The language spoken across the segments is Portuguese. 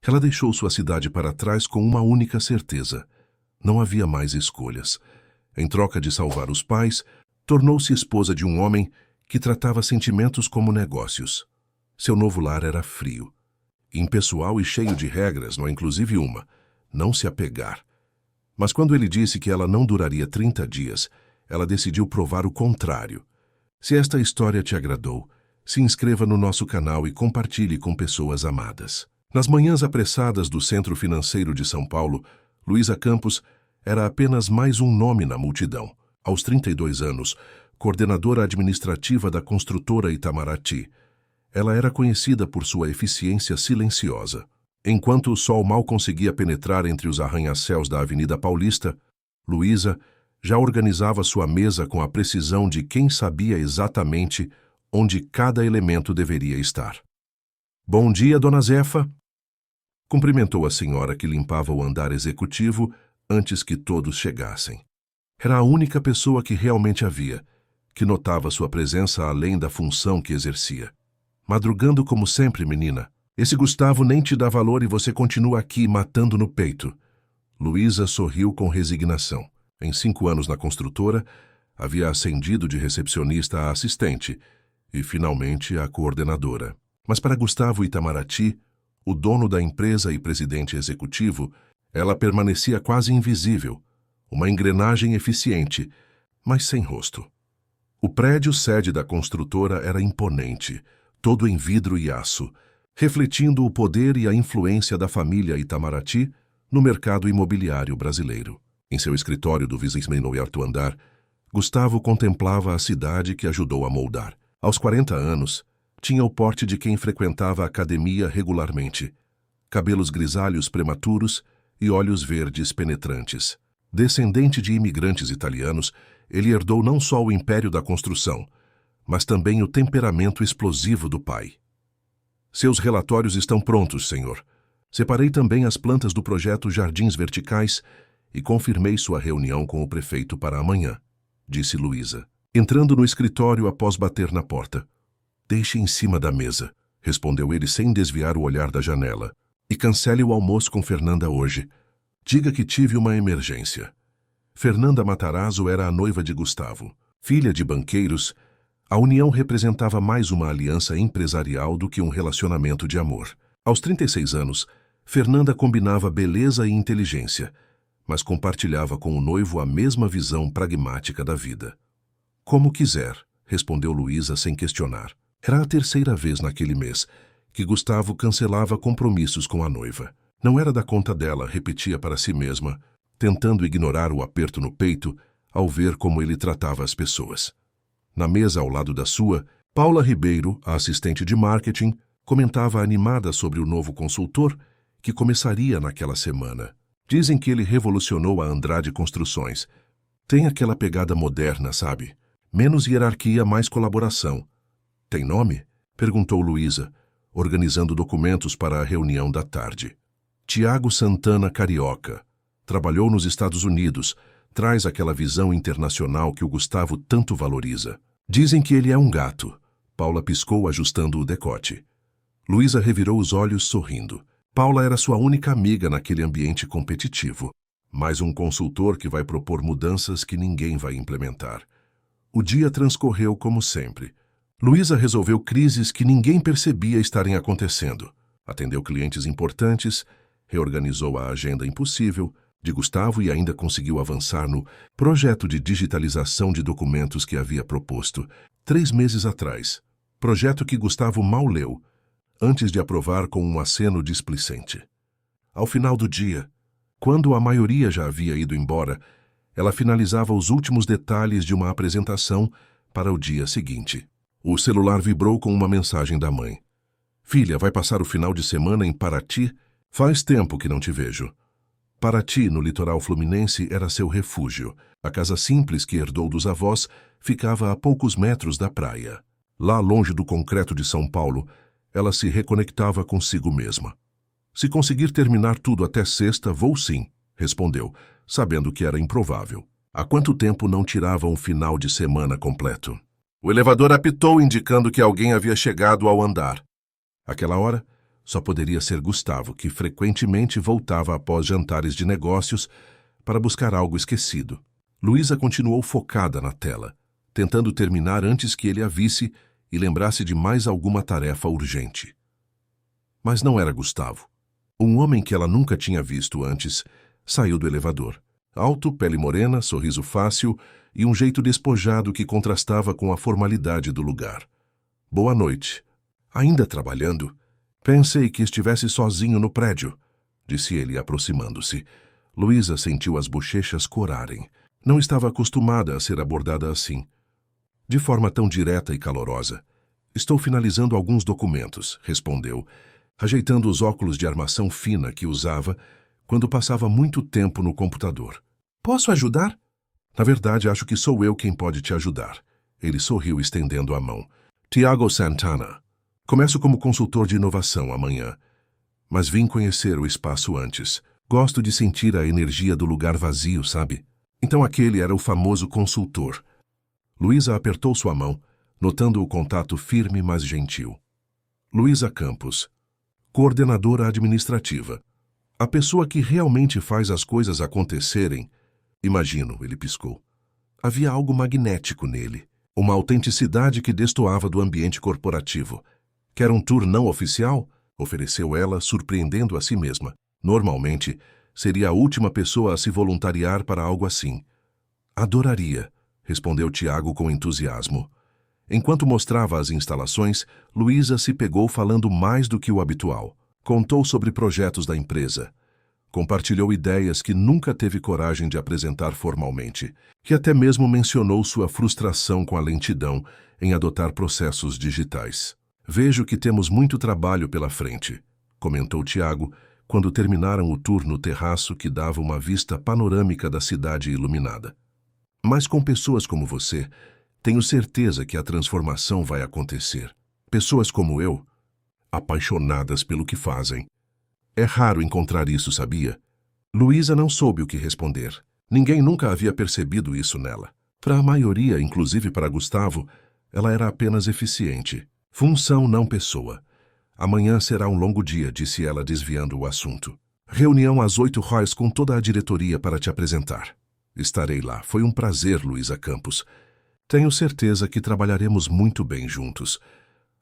Ela deixou sua cidade para trás com uma única certeza: não havia mais escolhas. Em troca de salvar os pais, tornou-se esposa de um homem que tratava sentimentos como negócios. Seu novo lar era frio, impessoal e cheio de regras, não inclusive uma: não se apegar. Mas quando ele disse que ela não duraria 30 dias, ela decidiu provar o contrário. Se esta história te agradou, se inscreva no nosso canal e compartilhe com pessoas amadas. Nas manhãs apressadas do Centro Financeiro de São Paulo, Luísa Campos era apenas mais um nome na multidão. Aos 32 anos, coordenadora administrativa da construtora Itamaraty, ela era conhecida por sua eficiência silenciosa. Enquanto o sol mal conseguia penetrar entre os arranha-céus da Avenida Paulista, Luísa já organizava sua mesa com a precisão de quem sabia exatamente onde cada elemento deveria estar. "Bom dia, dona Zefa", cumprimentou a senhora que limpava o andar executivo antes que todos chegassem. Era a única pessoa que realmente havia, que notava sua presença além da função que exercia. "Madrugando como sempre, menina. Esse Gustavo nem te dá valor e você continua aqui matando no peito." Luísa sorriu com resignação. Em 5 anos na construtora, havia ascendido de recepcionista a assistente e, finalmente, a coordenadora. Mas para Gustavo Itamaraty, o dono da empresa e presidente executivo, ela permanecia quase invisível, uma engrenagem eficiente, mas sem rosto. O prédio sede da construtora era imponente, todo em vidro e aço, refletindo o poder e a influência da família Itamaraty no mercado imobiliário brasileiro. Em seu escritório do 28º andar, Gustavo contemplava a cidade que ajudou a moldar. Aos 40 anos, tinha o porte de quem frequentava a academia regularmente, cabelos grisalhos prematuros e olhos verdes penetrantes. Descendente de imigrantes italianos, ele herdou não só o império da construção, mas também o temperamento explosivo do pai. "Seus relatórios estão prontos, senhor. Separei também as plantas do projeto Jardins Verticais e confirmei sua reunião com o prefeito para amanhã", disse Luísa, entrando no escritório após bater na porta. "Deixe em cima da mesa", respondeu ele sem desviar o olhar da janela. "E cancele o almoço com Fernanda hoje. Diga que tive uma emergência." Fernanda Matarazzo era a noiva de Gustavo. Filha de banqueiros, a união representava mais uma aliança empresarial do que um relacionamento de amor. Aos 36 anos, Fernanda combinava beleza e inteligência, mas compartilhava com o noivo a mesma visão pragmática da vida. "Como quiser", respondeu Luísa sem questionar. Era a terceira vez naquele mês que Gustavo cancelava compromissos com a noiva. Não era da conta dela, repetia para si mesma, tentando ignorar o aperto no peito ao ver como ele tratava as pessoas. Na mesa ao lado da sua, Paula Ribeiro, a assistente de marketing, comentava animada sobre o novo consultor que começaria naquela semana. "Dizem que ele revolucionou a Andrade Construções. Tem aquela pegada moderna, sabe? Menos hierarquia, mais colaboração." "Tem nome?" perguntou Luísa, organizando documentos para a reunião da tarde. "Tiago Santana Carioca. Trabalhou nos Estados Unidos. Traz aquela visão internacional que o Gustavo tanto valoriza." "Dizem que ele é um gato." Paula piscou, ajustando o decote. Luísa revirou os olhos, sorrindo. Paula era sua única amiga naquele ambiente competitivo. Mais um consultor que vai propor mudanças que ninguém vai implementar. O dia transcorreu como sempre. Luísa resolveu crises que ninguém percebia estarem acontecendo. Atendeu clientes importantes, reorganizou a agenda impossível de Gustavo e ainda conseguiu avançar no projeto de digitalização de documentos que havia proposto 3 meses atrás. Projeto que Gustavo mal leu, antes de aprovar com um aceno displicente. Ao final do dia, quando a maioria já havia ido embora, ela finalizava os últimos detalhes de uma apresentação para o dia seguinte. O celular vibrou com uma mensagem da mãe. "Filha, vai passar o final de semana em Paraty? Faz tempo que não te vejo." Paraty, no litoral fluminense, era seu refúgio. A casa simples que herdou dos avós ficava a poucos metros da praia. Lá longe do concreto de São Paulo, ela se reconectava consigo mesma. "Se conseguir terminar tudo até sexta, vou sim", respondeu, sabendo que era improvável. Há quanto tempo não tirava um final de semana completo? O elevador apitou, indicando que alguém havia chegado ao andar. Aquela hora, Só poderia ser Gustavo, que frequentemente voltava após jantares de negócios para buscar algo esquecido. Luísa continuou focada na tela, tentando terminar antes que ele a visse e lembrasse de mais alguma tarefa urgente. Mas não era Gustavo. Um homem que ela nunca tinha visto antes saiu do elevador. Alto, pele morena, sorriso fácil e um jeito despojado que contrastava com a formalidade do lugar. Boa noite. Ainda trabalhando? Pensei que estivesse sozinho no prédio, disse ele, aproximando-se. Luísa sentiu as bochechas corarem. Não estava acostumada a ser abordada assim, de forma tão direta e calorosa. Estou finalizando alguns documentos, respondeu, ajeitando os óculos de armação fina que usava quando passava muito tempo no computador. Posso ajudar? Na verdade, acho que sou eu quem pode te ajudar. Ele sorriu, estendendo a mão. Tiago Santana. Começo como consultor de inovação amanhã, mas vim conhecer o espaço antes. Gosto de sentir a energia do lugar vazio, sabe? Então aquele era o famoso consultor. Luísa apertou sua mão, notando o contato firme, mas gentil. Luísa Campos, coordenadora administrativa. A pessoa que realmente faz as coisas acontecerem. Imagino, ele piscou. Havia algo magnético nele, uma autenticidade que destoava do ambiente corporativo. Quer um tour não oficial? Ofereceu ela, surpreendendo a si mesma. Normalmente, seria a última pessoa a se voluntariar para algo assim. Adoraria, respondeu Tiago com entusiasmo. Enquanto mostrava as instalações, Luísa se pegou falando mais do que o habitual. Contou sobre projetos da empresa. Compartilhou ideias que nunca teve coragem de apresentar formalmente, que até mesmo mencionou sua frustração com a lentidão em adotar processos digitais. Vejo que temos muito trabalho pela frente, comentou Tiago, quando terminaram o tour no terraço que dava uma vista panorâmica da cidade iluminada. Mas com pessoas como você, tenho certeza que a transformação vai acontecer. Pessoas como eu, apaixonadas pelo que fazem. É raro encontrar isso, sabia? Luísa não soube o que responder. Ninguém nunca havia percebido isso nela. Para a maioria, inclusive para Gustavo, ela era apenas eficiente. Função, não pessoa. Amanhã será um longo dia, disse ela, desviando o assunto. Reunião às 8h com toda a diretoria para te apresentar. Estarei lá. Foi um prazer, Luísa Campos. Tenho certeza que trabalharemos muito bem juntos.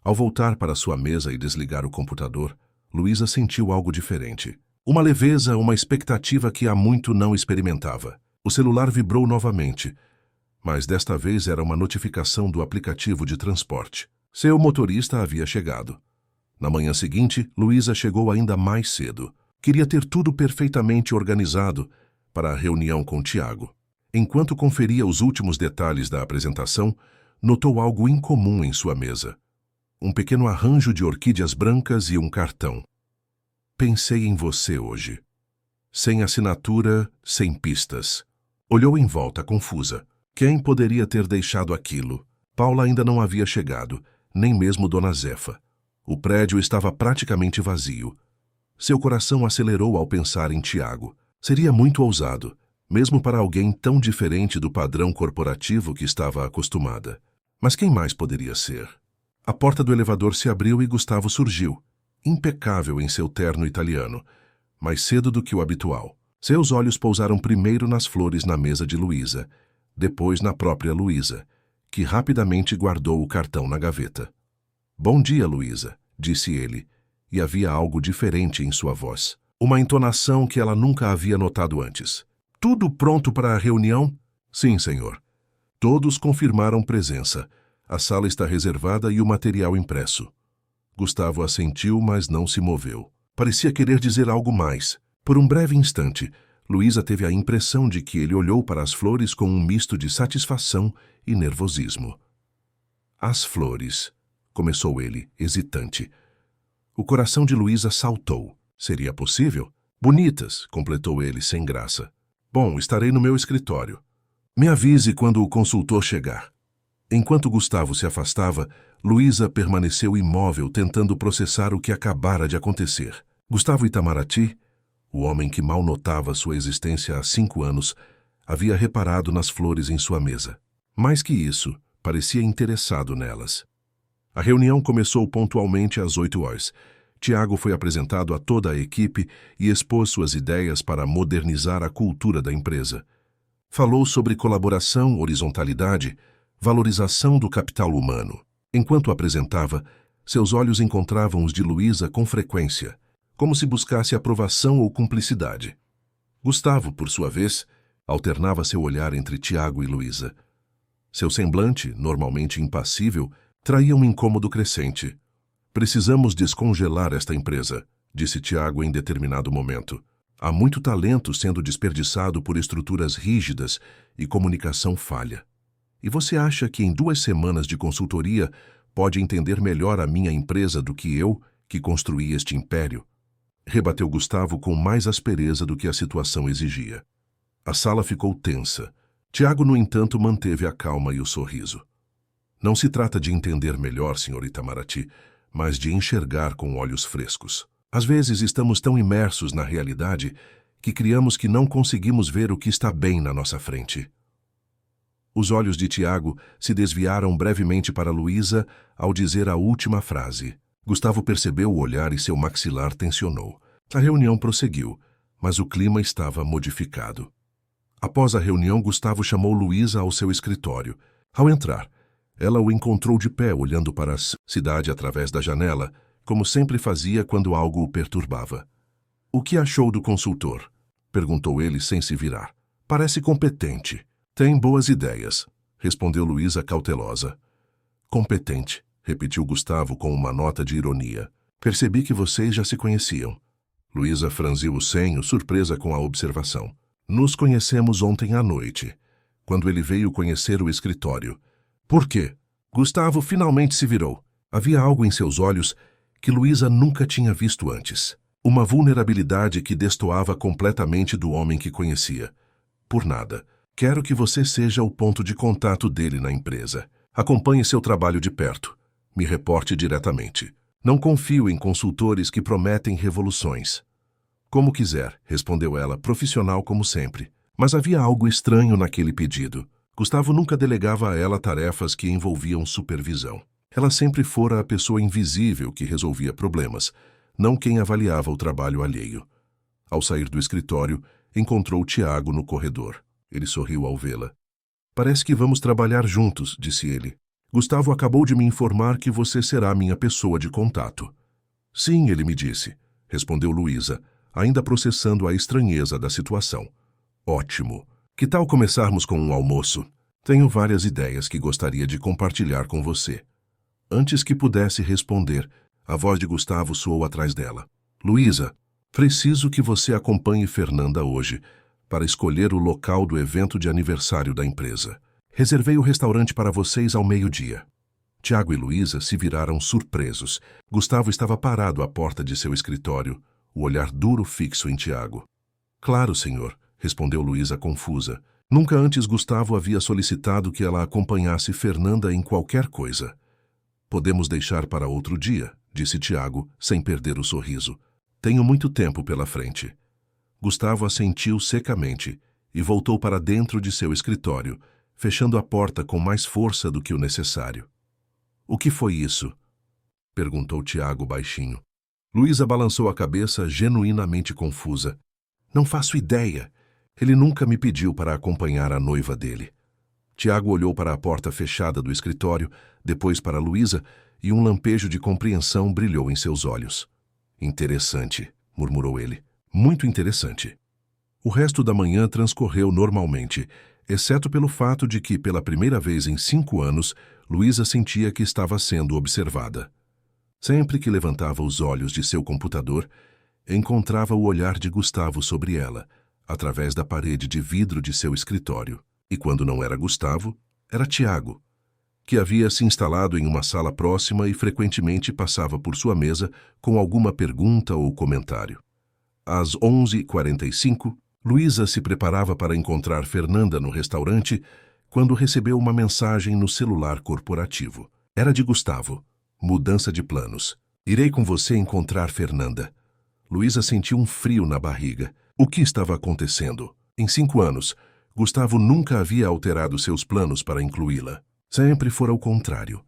Ao voltar para sua mesa e desligar o computador, Luísa sentiu algo diferente. Uma leveza, uma expectativa que há muito não experimentava. O celular vibrou novamente, mas desta vez era uma notificação do aplicativo de transporte. Seu motorista havia chegado. Na manhã seguinte, Luísa chegou ainda mais cedo. Queria ter tudo perfeitamente organizado para a reunião com Tiago. Enquanto conferia os últimos detalhes da apresentação, notou algo incomum em sua mesa. Um pequeno arranjo de orquídeas brancas e um cartão. Pensei em você hoje. Sem assinatura, sem pistas. Olhou em volta, confusa. Quem poderia ter deixado aquilo? Paula ainda não havia chegado, nem mesmo Dona Zefa. O prédio estava praticamente vazio. Seu coração acelerou ao pensar em Tiago. Seria muito ousado, mesmo para alguém tão diferente do padrão corporativo que estava acostumada. Mas quem mais poderia ser? A porta do elevador se abriu e Gustavo surgiu, impecável em seu terno italiano, mais cedo do que o habitual. Seus olhos pousaram primeiro nas flores na mesa de Luísa, depois na própria Luísa, que rapidamente guardou o cartão na gaveta. Bom dia, Luísa, disse ele, e havia algo diferente em sua voz. Uma entonação que ela nunca havia notado antes. Tudo pronto para a reunião? Sim, senhor. Todos confirmaram presença. A sala está reservada e o material impresso. Gustavo assentiu, mas não se moveu. Parecia querer dizer algo mais. Por um breve instante, Luísa teve a impressão de que ele olhou para as flores com um misto de satisfação e nervosismo. As flores, começou ele, hesitante. O coração de Luísa saltou. Seria possível? Bonitas, completou ele, sem graça. Bom, estarei no meu escritório. Me avise quando o consultor chegar. Enquanto Gustavo se afastava, Luísa permaneceu imóvel, tentando processar o que acabara de acontecer. Gustavo Itamaraty, o homem que mal notava sua existência há 5 anos, havia reparado nas flores em sua mesa. Mais que isso, parecia interessado nelas. A reunião começou pontualmente às 8h. Tiago foi apresentado a toda a equipe e expôs suas ideias para modernizar a cultura da empresa. Falou sobre colaboração, horizontalidade, valorização do capital humano. Enquanto apresentava, seus olhos encontravam os de Luísa com frequência, como se buscasse aprovação ou cumplicidade. Gustavo, por sua vez, alternava seu olhar entre Tiago e Luísa. Seu semblante, normalmente impassível, traía um incômodo crescente. Precisamos descongelar esta empresa, disse Tiago em determinado momento. Há muito talento sendo desperdiçado por estruturas rígidas e comunicação falha. E você acha que em 2 semanas de consultoria pode entender melhor a minha empresa do que eu, que construí este império? Rebateu Gustavo com mais aspereza do que a situação exigia. A sala ficou tensa. Tiago, no entanto, manteve a calma e o sorriso. Não se trata de entender melhor, Sr. Itamaraty, mas de enxergar com olhos frescos. Às vezes estamos tão imersos na realidade que criamos que não conseguimos ver o que está bem na nossa frente. Os olhos de Tiago se desviaram brevemente para Luísa ao dizer a última frase. Gustavo percebeu o olhar e seu maxilar tensionou. A reunião prosseguiu, mas o clima estava modificado. Após a reunião, Gustavo chamou Luísa ao seu escritório. Ao entrar, ela o encontrou de pé, olhando para a cidade através da janela, como sempre fazia quando algo o perturbava. "O que achou do consultor?" perguntou ele sem se virar. "Parece competente. Tem boas ideias", respondeu Luísa cautelosa. "Competente", repetiu Gustavo com uma nota de ironia. "Percebi que vocês já se conheciam." Luísa franziu o senho, surpresa com a observação. "Nos conhecemos ontem à noite, quando ele veio conhecer o escritório." "Por quê?" Gustavo finalmente se virou. Havia algo em seus olhos que Luísa nunca tinha visto antes. Uma vulnerabilidade que destoava completamente do homem que conhecia. "Por nada. Quero que você seja o ponto de contato dele na empresa. Acompanhe seu trabalho de perto. Me reporte diretamente. Não confio em consultores que prometem revoluções." "Como quiser", respondeu ela, profissional como sempre. Mas havia algo estranho naquele pedido. Gustavo nunca delegava a ela tarefas que envolviam supervisão. Ela sempre fora a pessoa invisível que resolvia problemas, não quem avaliava o trabalho alheio. Ao sair do escritório, encontrou Tiago no corredor. Ele sorriu ao vê-la. "Parece que vamos trabalhar juntos", disse ele. "Gustavo acabou de me informar que você será minha pessoa de contato." "Sim, ele me disse", respondeu Luísa, ainda processando a estranheza da situação. "Ótimo. Que tal começarmos com um almoço? Tenho várias ideias que gostaria de compartilhar com você." Antes que pudesse responder, a voz de Gustavo soou atrás dela. "Luísa, preciso que você acompanhe Fernanda hoje para escolher o local do evento de aniversário da empresa. Reservei o restaurante para vocês ao 12h." Tiago e Luísa se viraram surpresos. Gustavo estava parado à porta de seu escritório, o olhar duro fixo em Tiago. "Claro, senhor", respondeu Luísa confusa. Nunca antes Gustavo havia solicitado que ela acompanhasse Fernanda em qualquer coisa. "Podemos deixar para outro dia", disse Tiago, sem perder o sorriso. "Tenho muito tempo pela frente." Gustavo assentiu secamente e voltou para dentro de seu escritório, fechando a porta com mais força do que o necessário. "O que foi isso?" perguntou Tiago baixinho. Luísa balançou a cabeça, genuinamente confusa. "Não faço ideia. Ele nunca me pediu para acompanhar a noiva dele." Tiago olhou para a porta fechada do escritório, depois para Luísa, e um lampejo de compreensão brilhou em seus olhos. "Interessante", murmurou ele. "Muito interessante." O resto da manhã transcorreu normalmente, exceto pelo fato de que, pela primeira vez em 5 anos, Luísa sentia que estava sendo observada. Sempre que levantava os olhos de seu computador, encontrava o olhar de Gustavo sobre ela, através da parede de vidro de seu escritório. E quando não era Gustavo, era Tiago, que havia se instalado em uma sala próxima e frequentemente passava por sua mesa com alguma pergunta ou comentário. Às 11h45, Luísa se preparava para encontrar Fernanda no restaurante quando recebeu uma mensagem no celular corporativo. Era de Gustavo. Mudança de planos. "Irei com você encontrar Fernanda." Luísa sentiu um frio na barriga. O que estava acontecendo? Em 5 anos, Gustavo nunca havia alterado seus planos para incluí-la. Sempre fora o contrário.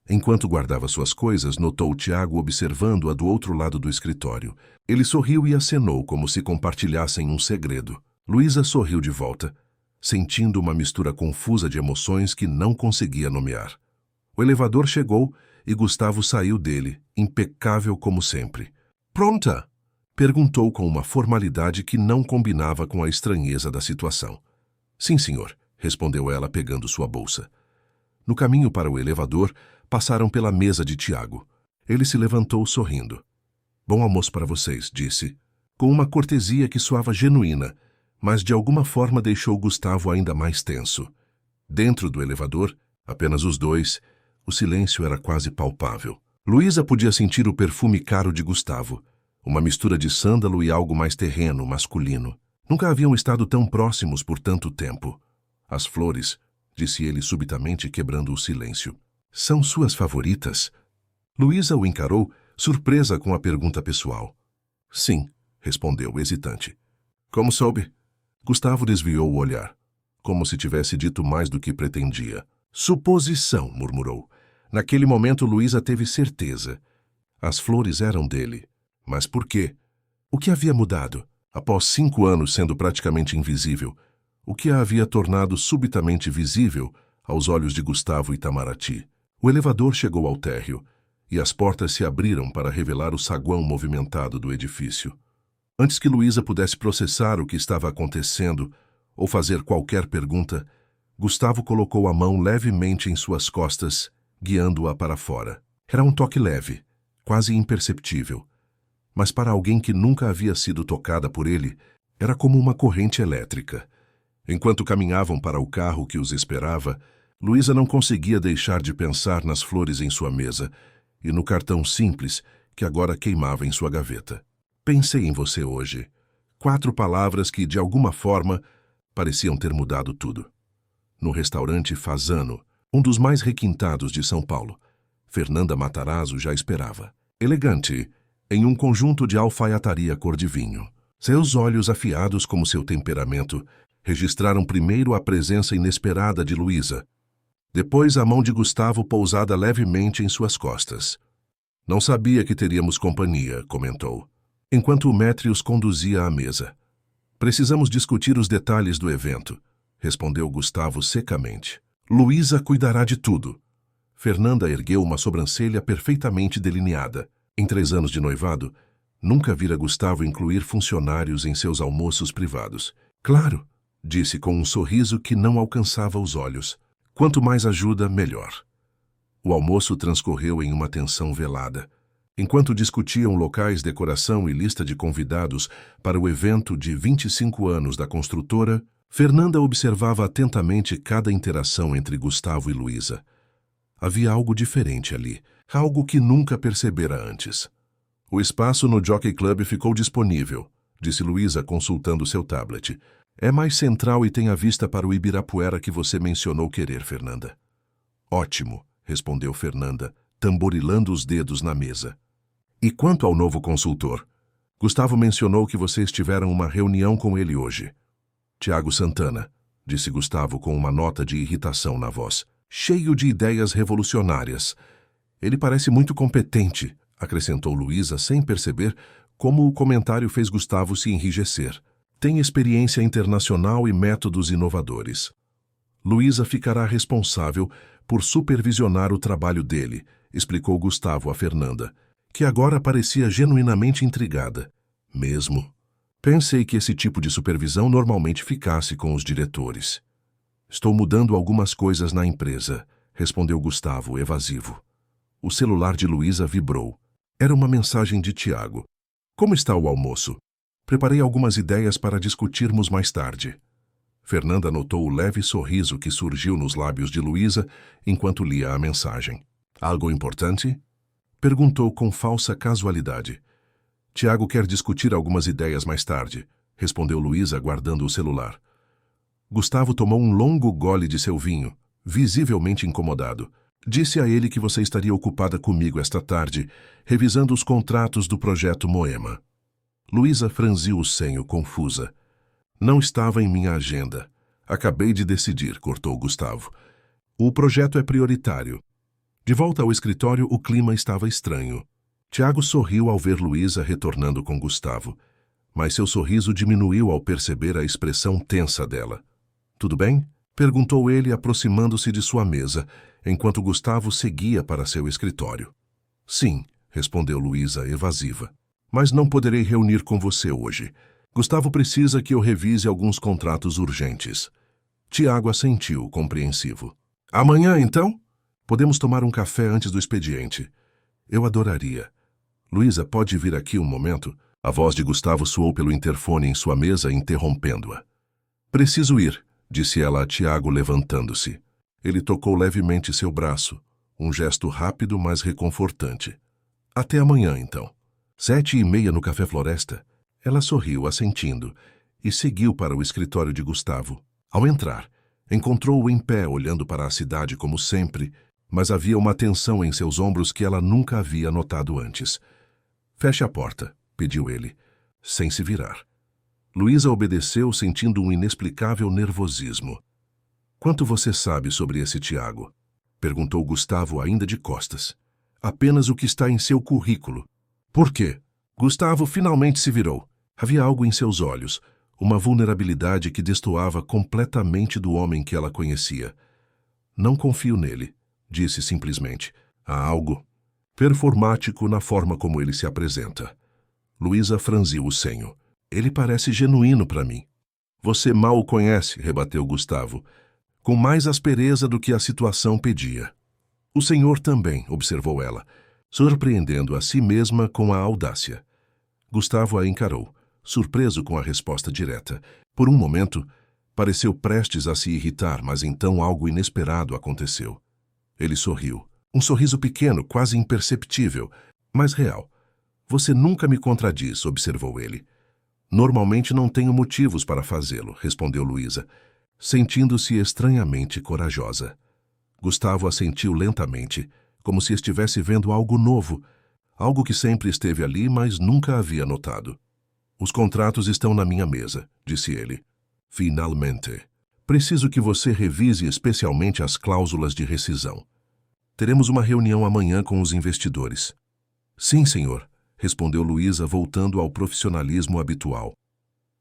Enquanto guardava suas coisas, notou Tiago observando-a do outro lado do escritório. Ele sorriu e acenou como se compartilhassem um segredo. Luísa sorriu de volta, sentindo uma mistura confusa de emoções que não conseguia nomear. O elevador chegou e Gustavo saiu dele, impecável como sempre. "Pronta?" perguntou com uma formalidade que não combinava com a estranheza da situação. "Sim, senhor", respondeu ela pegando sua bolsa. No caminho para o elevador, passaram pela mesa de Tiago. Ele se levantou sorrindo. "Bom almoço para vocês", disse, com uma cortesia que soava genuína, mas de alguma forma deixou Gustavo ainda mais tenso. Dentro do elevador, apenas os dois, o silêncio era quase palpável. Luísa podia sentir o perfume caro de Gustavo, uma mistura de sândalo e algo mais terreno, masculino. Nunca haviam estado tão próximos por tanto tempo. "As flores", disse ele subitamente, quebrando o silêncio. "São suas favoritas?" Luísa o encarou, surpresa com a pergunta pessoal. "Sim", respondeu, hesitante. "Como soube?" Gustavo desviou o olhar, como se tivesse dito mais do que pretendia. "Suposição", murmurou. Naquele momento, Luísa teve certeza. As flores eram dele. Mas por quê? O que havia mudado? Após 5 anos sendo praticamente invisível, o que a havia tornado subitamente visível aos olhos de Gustavo e Itamaraty? O elevador chegou ao térreo, e as portas se abriram para revelar o saguão movimentado do edifício. Antes que Luísa pudesse processar o que estava acontecendo ou fazer qualquer pergunta, Gustavo colocou a mão levemente em suas costas, guiando-a para fora. Era um toque leve, quase imperceptível, mas para alguém que nunca havia sido tocada por ele, era como uma corrente elétrica. Enquanto caminhavam para o carro que os esperava, Luísa não conseguia deixar de pensar nas flores em sua mesa e no cartão simples que agora queimava em sua gaveta. "Pensei em você hoje." 4 palavras que, de alguma forma, pareciam ter mudado tudo. No restaurante Fasano, um dos mais requintados de São Paulo, Fernanda Matarazzo já esperava. Elegante, em um conjunto de alfaiataria cor de vinho. Seus olhos afiados como seu temperamento registraram primeiro a presença inesperada de Luísa, depois a mão de Gustavo pousada levemente em suas costas. "Não sabia que teríamos companhia", comentou, enquanto o maître os conduzia à mesa. "Precisamos discutir os detalhes do evento", respondeu Gustavo secamente. "Luísa cuidará de tudo." Fernanda ergueu uma sobrancelha perfeitamente delineada. Em 3 anos de noivado, nunca vira Gustavo incluir funcionários em seus almoços privados. "Claro", disse com um sorriso que não alcançava os olhos. "Quanto mais ajuda, melhor." O almoço transcorreu em uma tensão velada. Enquanto discutiam locais, decoração e lista de convidados para o evento de 25 anos da construtora, Fernanda observava atentamente cada interação entre Gustavo e Luísa. Havia algo diferente ali, algo que nunca percebera antes. "O espaço no Jockey Club ficou disponível", disse Luísa consultando seu tablet. "É mais central e tem a vista para o Ibirapuera que você mencionou querer, Fernanda." "Ótimo", respondeu Fernanda, tamborilando os dedos na mesa. "E quanto ao novo consultor? Gustavo mencionou que vocês tiveram uma reunião com ele hoje." "Tiago Santana", disse Gustavo com uma nota de irritação na voz. "Cheio de ideias revolucionárias. Ele parece muito competente", acrescentou Luísa sem perceber como o comentário fez Gustavo se enrijecer. "Tem experiência internacional e métodos inovadores. Luísa ficará responsável por supervisionar o trabalho dele", explicou Gustavo a Fernanda, que agora parecia genuinamente intrigada. "Mesmo? Pensei que esse tipo de supervisão normalmente ficasse com os diretores." "Estou mudando algumas coisas na empresa", respondeu Gustavo, evasivo. O celular de Luísa vibrou. Era uma mensagem de Tiago. "Como está o almoço? Preparei algumas ideias para discutirmos mais tarde." Fernanda notou o leve sorriso que surgiu nos lábios de Luísa enquanto lia a mensagem. "Algo importante?" perguntou com falsa casualidade. "Tiago quer discutir algumas ideias mais tarde", respondeu Luísa, guardando o celular. Gustavo tomou um longo gole de seu vinho, visivelmente incomodado. "Disse a ele que você estaria ocupada comigo esta tarde, revisando os contratos do projeto Moema." Luísa franziu o senho, confusa. "Não estava em minha agenda. Acabei de decidir", cortou Gustavo. "O projeto é prioritário." De volta ao escritório, o clima estava estranho. Tiago sorriu ao ver Luísa retornando com Gustavo, mas seu sorriso diminuiu ao perceber a expressão tensa dela. Tudo bem? Perguntou ele, aproximando-se de sua mesa, enquanto Gustavo seguia para seu escritório. Sim, respondeu Luísa, evasiva. Mas não poderei reunir com você hoje. Gustavo precisa que eu revise alguns contratos urgentes. Tiago assentiu, compreensivo. Amanhã, então? Podemos tomar um café antes do expediente. Eu adoraria. Luísa, pode vir aqui um momento? A voz de Gustavo soou pelo interfone em sua mesa, interrompendo-a. Preciso ir, disse ela a Tiago, levantando-se. Ele tocou levemente seu braço, um gesto rápido, mas reconfortante. Até amanhã, então. 7h30 no Café Floresta. Ela sorriu, assentindo, e seguiu para o escritório de Gustavo. Ao entrar, encontrou-o em pé, olhando para a cidade como sempre, mas havia uma tensão em seus ombros que ela nunca havia notado antes. Feche a porta, pediu ele, sem se virar. Luísa obedeceu, sentindo um inexplicável nervosismo. Quanto você sabe sobre esse Tiago? Perguntou Gustavo, ainda de costas. Apenas o que está em seu currículo. Por quê? Gustavo finalmente se virou. Havia algo em seus olhos, uma vulnerabilidade que destoava completamente do homem que ela conhecia. Não confio nele, disse simplesmente. Há algo performático na forma como ele se apresenta. Luísa franziu o senho. Ele parece genuíno para mim. Você mal o conhece, rebateu Gustavo, com mais aspereza do que a situação pedia. O senhor também, observou ela, surpreendendo a si mesma com a audácia. Gustavo a encarou, surpreso com a resposta direta. Por um momento, pareceu prestes a se irritar, mas então algo inesperado aconteceu. Ele sorriu. Um sorriso pequeno, quase imperceptível, mas real. Você nunca me contradiz, observou ele. Normalmente não tenho motivos para fazê-lo, respondeu Luísa, sentindo-se estranhamente corajosa. Gustavo assentiu lentamente, como se estivesse vendo algo novo, algo que sempre esteve ali, mas nunca havia notado. Os contratos estão na minha mesa, disse ele. Finalmente. Preciso que você revise especialmente as cláusulas de rescisão. Teremos uma reunião amanhã com os investidores. Sim, senhor, respondeu Luísa, voltando ao profissionalismo habitual.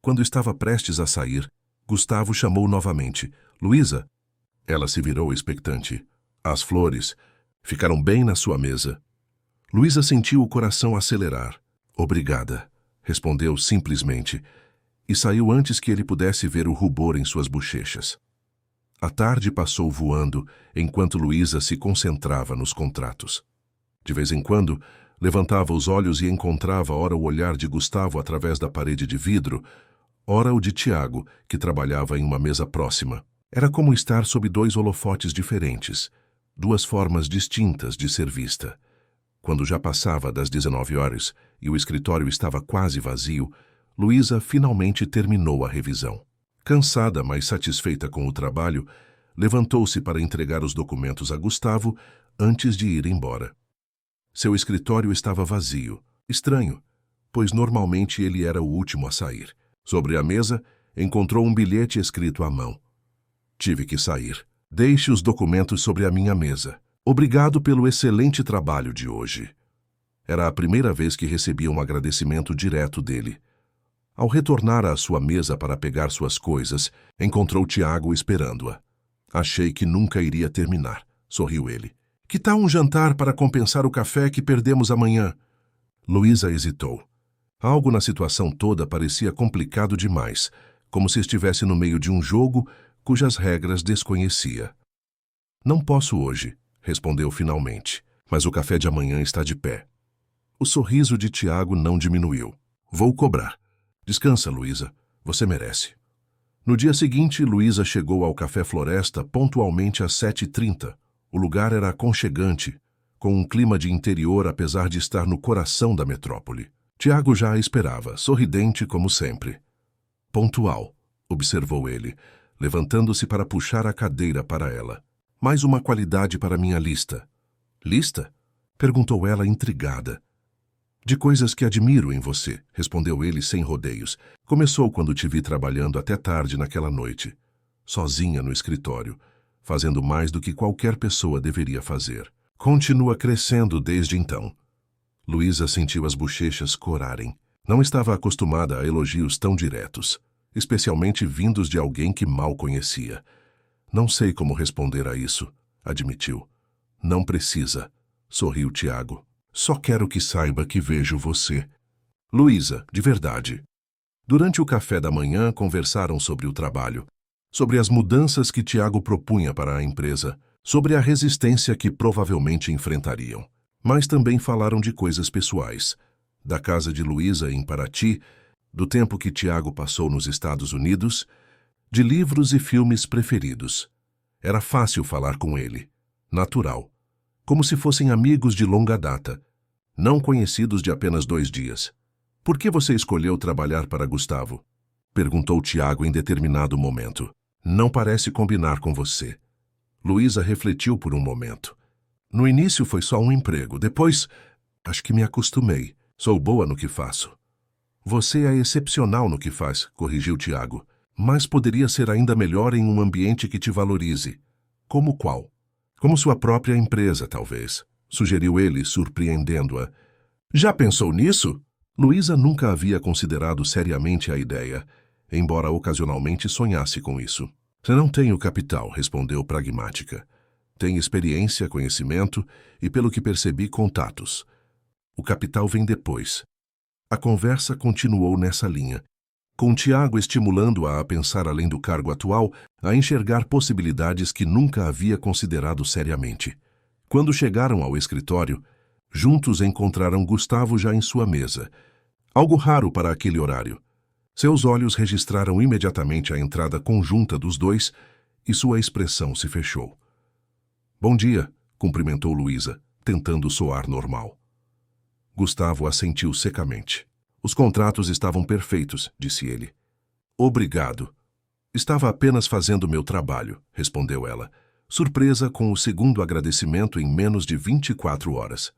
Quando estava prestes a sair, Gustavo chamou novamente. Luísa? Ela se virou expectante. As flores ficaram bem na sua mesa. Luísa sentiu o coração acelerar. Obrigada, respondeu simplesmente, e saiu antes que ele pudesse ver o rubor em suas bochechas. A tarde passou voando enquanto Luísa se concentrava nos contratos. De vez em quando, levantava os olhos e encontrava ora o olhar de Gustavo através da parede de vidro, ora o de Tiago, que trabalhava em uma mesa próxima. Era como estar sob dois holofotes diferentes, duas formas distintas de ser vista. Quando já passava das 19 horas e o escritório estava quase vazio, Luísa finalmente terminou a revisão. Cansada, mas satisfeita com o trabalho, levantou-se para entregar os documentos a Gustavo antes de ir embora. Seu escritório estava vazio. Estranho, pois normalmente ele era o último a sair. Sobre a mesa, encontrou um bilhete escrito à mão. Tive que sair. Deixe os documentos sobre a minha mesa. Obrigado pelo excelente trabalho de hoje. Era a primeira vez que recebia um agradecimento direto dele. Ao retornar à sua mesa para pegar suas coisas, encontrou Tiago esperando-a. Achei que nunca iria terminar, sorriu ele. Que tal um jantar para compensar o café que perdemos amanhã? Luísa hesitou. Algo na situação toda parecia complicado demais, como se estivesse no meio de um jogo cujas regras desconhecia. Não posso hoje, respondeu finalmente, mas o café de amanhã está de pé. O sorriso de Tiago não diminuiu. Vou cobrar. Descansa, Luísa. Você merece. No dia seguinte, Luísa chegou ao Café Floresta pontualmente às 7h30. O lugar era aconchegante, com um clima de interior apesar de estar no coração da metrópole. Tiago já a esperava, sorridente como sempre. Pontual, observou ele, levantando-se para puxar a cadeira para ela. Mais uma qualidade para minha lista. Lista? Perguntou ela intrigada. De coisas que admiro em você, respondeu ele sem rodeios. Começou quando te vi trabalhando até tarde naquela noite, sozinha no escritório, fazendo mais do que qualquer pessoa deveria fazer. Continua crescendo desde então. Luísa sentiu as bochechas corarem. Não estava acostumada a elogios tão diretos, especialmente vindos de alguém que mal conhecia. Não sei como responder a isso, admitiu. Não precisa, sorriu Tiago. Só quero que saiba que vejo você. Luísa, de verdade. Durante o café da manhã, conversaram sobre o trabalho, sobre as mudanças que Tiago propunha para a empresa, sobre a resistência que provavelmente enfrentariam. Mas também falaram de coisas pessoais, da casa de Luísa em Paraty, do tempo que Tiago passou nos Estados Unidos, de livros e filmes preferidos. Era fácil falar com ele, natural, como se fossem amigos de longa data, não conhecidos de apenas 2 dias. Por que você escolheu trabalhar para Gustavo? Perguntou Tiago em determinado momento. Não parece combinar com você. Luísa refletiu por um momento. No início foi só um emprego, depois, acho que me acostumei. Sou boa no que faço. Você é excepcional no que faz, corrigiu Tiago, mas poderia ser ainda melhor em um ambiente que te valorize. Como qual? Como sua própria empresa, talvez, sugeriu ele, surpreendendo-a. Já pensou nisso? Luísa nunca havia considerado seriamente a ideia, embora ocasionalmente sonhasse com isso. Você não tem o capital, respondeu pragmática. Tem experiência, conhecimento e, pelo que percebi, contatos. O capital vem depois. A conversa continuou nessa linha, com Tiago estimulando-a a pensar além do cargo atual, a enxergar possibilidades que nunca havia considerado seriamente. Quando chegaram ao escritório, juntos encontraram Gustavo já em sua mesa. Algo raro para aquele horário. Seus olhos registraram imediatamente a entrada conjunta dos dois e sua expressão se fechou. Bom dia, cumprimentou Luísa, tentando soar normal. Gustavo assentiu secamente. Os contratos estavam perfeitos, disse ele. Obrigado. Estava apenas fazendo meu trabalho, respondeu ela, surpresa com o segundo agradecimento em menos de 24 horas.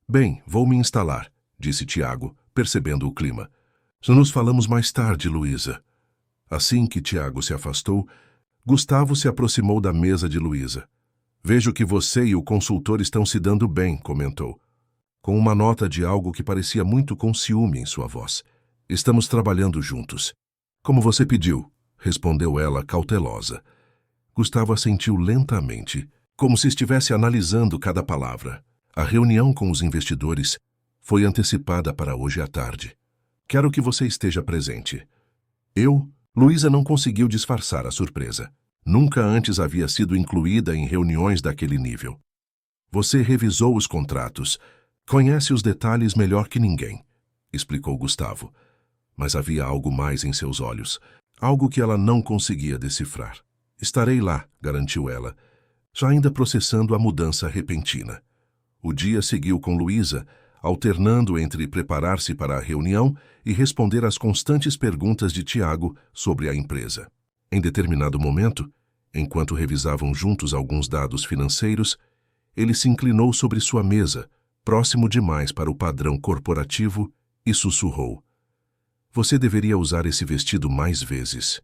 Bem, vou me instalar, disse Tiago, percebendo o clima. Nos falamos mais tarde, Luísa. Assim que Tiago se afastou, Gustavo se aproximou da mesa de Luísa. Vejo que você e o consultor estão se dando bem, comentou, com uma nota de algo que parecia muito com ciúme em sua voz. Estamos trabalhando juntos. Como você pediu, respondeu ela cautelosa. Gustavo assentiu lentamente, como se estivesse analisando cada palavra. A reunião com os investidores foi antecipada para hoje à tarde. Quero que você esteja presente. Luísa não conseguiu disfarçar a surpresa. Nunca antes havia sido incluída em reuniões daquele nível. Você revisou os contratos, conhece os detalhes melhor que ninguém, explicou Gustavo. Mas havia algo mais em seus olhos, algo que ela não conseguia decifrar. Estarei lá, garantiu ela, já ainda processando a mudança repentina. O dia seguiu com Luísa, alternando entre preparar-se para a reunião e responder às constantes perguntas de Tiago sobre a empresa. Em determinado momento, enquanto revisavam juntos alguns dados financeiros, ele se inclinou sobre sua mesa, próximo demais para o padrão corporativo, e sussurrou. Você deveria usar esse vestido mais vezes.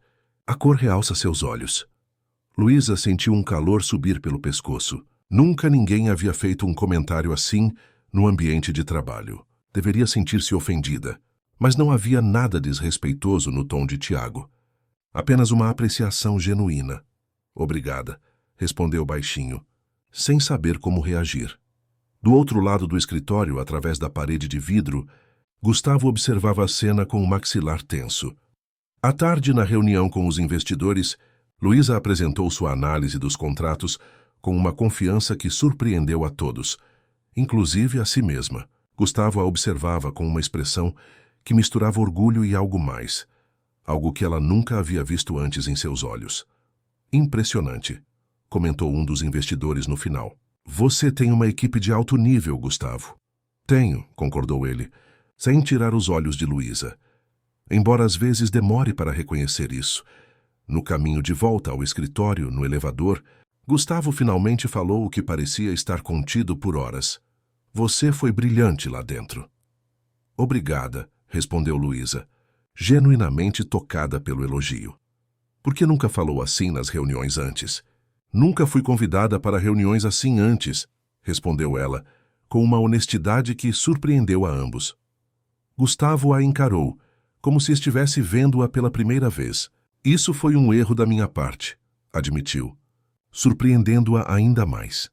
A cor realça seus olhos. Luísa sentiu um calor subir pelo pescoço. Nunca ninguém havia feito um comentário assim no ambiente de trabalho. Deveria sentir-se ofendida, mas não havia nada desrespeitoso no tom de Tiago. Apenas uma apreciação genuína. Obrigada, respondeu baixinho, sem saber como reagir. Do outro lado do escritório, através da parede de vidro, Gustavo observava a cena com o maxilar tenso. À tarde, na reunião com os investidores, Luísa apresentou sua análise dos contratos com uma confiança que surpreendeu a todos, inclusive a si mesma. Gustavo a observava com uma expressão que misturava orgulho e algo mais, algo que ela nunca havia visto antes em seus olhos. Impressionante, comentou um dos investidores no final. Você tem uma equipe de alto nível, Gustavo. Tenho, concordou ele, sem tirar os olhos de Luísa. Embora às vezes demore para reconhecer isso. No caminho de volta ao escritório, no elevador, Gustavo finalmente falou o que parecia estar contido por horas. Você foi brilhante lá dentro. Obrigada, respondeu Luísa, genuinamente tocada pelo elogio. Por que nunca falou assim nas reuniões antes? Nunca fui convidada para reuniões assim antes, respondeu ela, com uma honestidade que surpreendeu a ambos. Gustavo a encarou, como se estivesse vendo-a pela primeira vez. Isso foi um erro da minha parte, admitiu, surpreendendo-a ainda mais.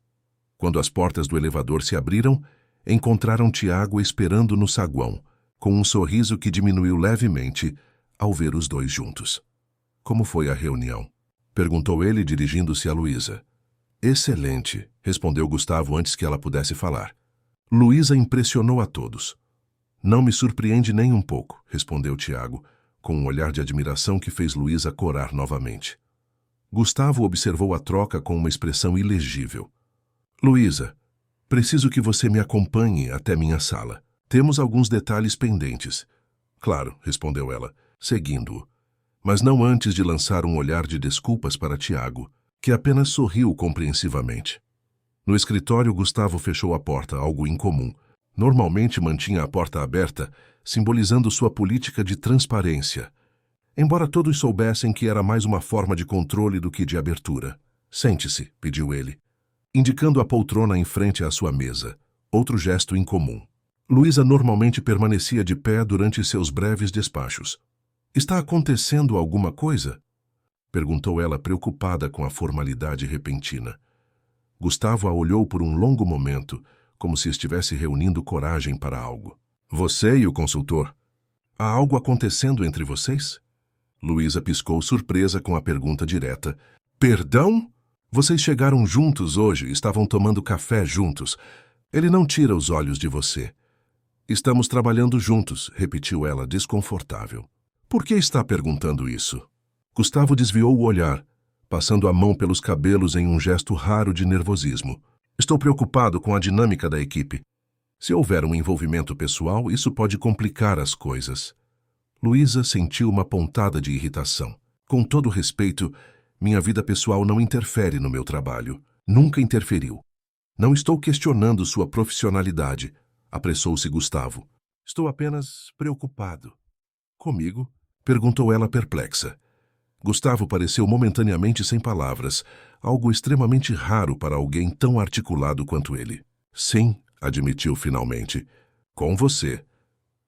Quando as portas do elevador se abriram, encontraram Tiago esperando no saguão, com um sorriso que diminuiu levemente ao ver os dois juntos. Como foi a reunião? Perguntou ele, dirigindo-se a Luísa. Excelente, respondeu Gustavo antes que ela pudesse falar. Luísa impressionou a todos. Não me surpreende nem um pouco, respondeu Tiago, com um olhar de admiração que fez Luísa corar novamente. Gustavo observou a troca com uma expressão ilegível. Luísa, preciso que você me acompanhe até minha sala. Temos alguns detalhes pendentes. Claro, respondeu ela, seguindo-o, mas não antes de lançar um olhar de desculpas para Tiago, que apenas sorriu compreensivamente. No escritório, Gustavo fechou a porta, algo incomum. Normalmente mantinha a porta aberta, simbolizando sua política de transparência, embora todos soubessem que era mais uma forma de controle do que de abertura. Sente-se, pediu ele, indicando a poltrona em frente à sua mesa, outro gesto incomum. Luísa normalmente permanecia de pé durante seus breves despachos. Está acontecendo alguma coisa? Perguntou ela, preocupada com a formalidade repentina. Gustavo a olhou por um longo momento, como se estivesse reunindo coragem para algo. Você e o consultor? Há algo acontecendo entre vocês? Luísa piscou surpresa com a pergunta direta. Perdão? Vocês chegaram juntos hoje, estavam tomando café juntos. Ele não tira os olhos de você. Estamos trabalhando juntos, repetiu ela, desconfortável. Por que está perguntando isso? Gustavo desviou o olhar, passando a mão pelos cabelos em um gesto raro de nervosismo. Estou preocupado com a dinâmica da equipe. Se houver um envolvimento pessoal, isso pode complicar as coisas. Luísa sentiu uma pontada de irritação. Com todo respeito, minha vida pessoal não interfere no meu trabalho. Nunca interferiu. Não estou questionando sua profissionalidade, apressou-se Gustavo. Estou apenas preocupado. Comigo? Perguntou ela perplexa. Gustavo pareceu momentaneamente sem palavras, algo extremamente raro para alguém tão articulado quanto ele. Sim, admitiu finalmente. Com você.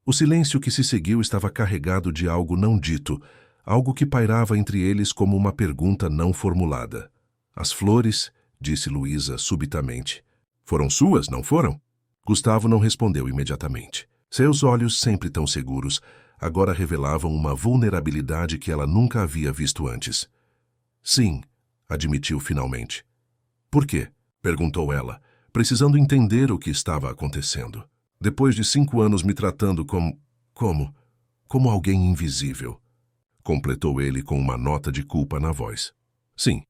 O silêncio que se seguiu estava carregado de algo não dito, algo que pairava entre eles como uma pergunta não formulada. As flores, disse Luísa subitamente. Foram suas, não foram? Gustavo não respondeu imediatamente. Seus olhos, sempre tão seguros, agora revelavam uma vulnerabilidade que ela nunca havia visto antes. Sim, admitiu finalmente. Por quê? Perguntou ela, precisando entender o que estava acontecendo. Depois de 5 anos me tratando como alguém invisível, completou ele com uma nota de culpa na voz. Sim.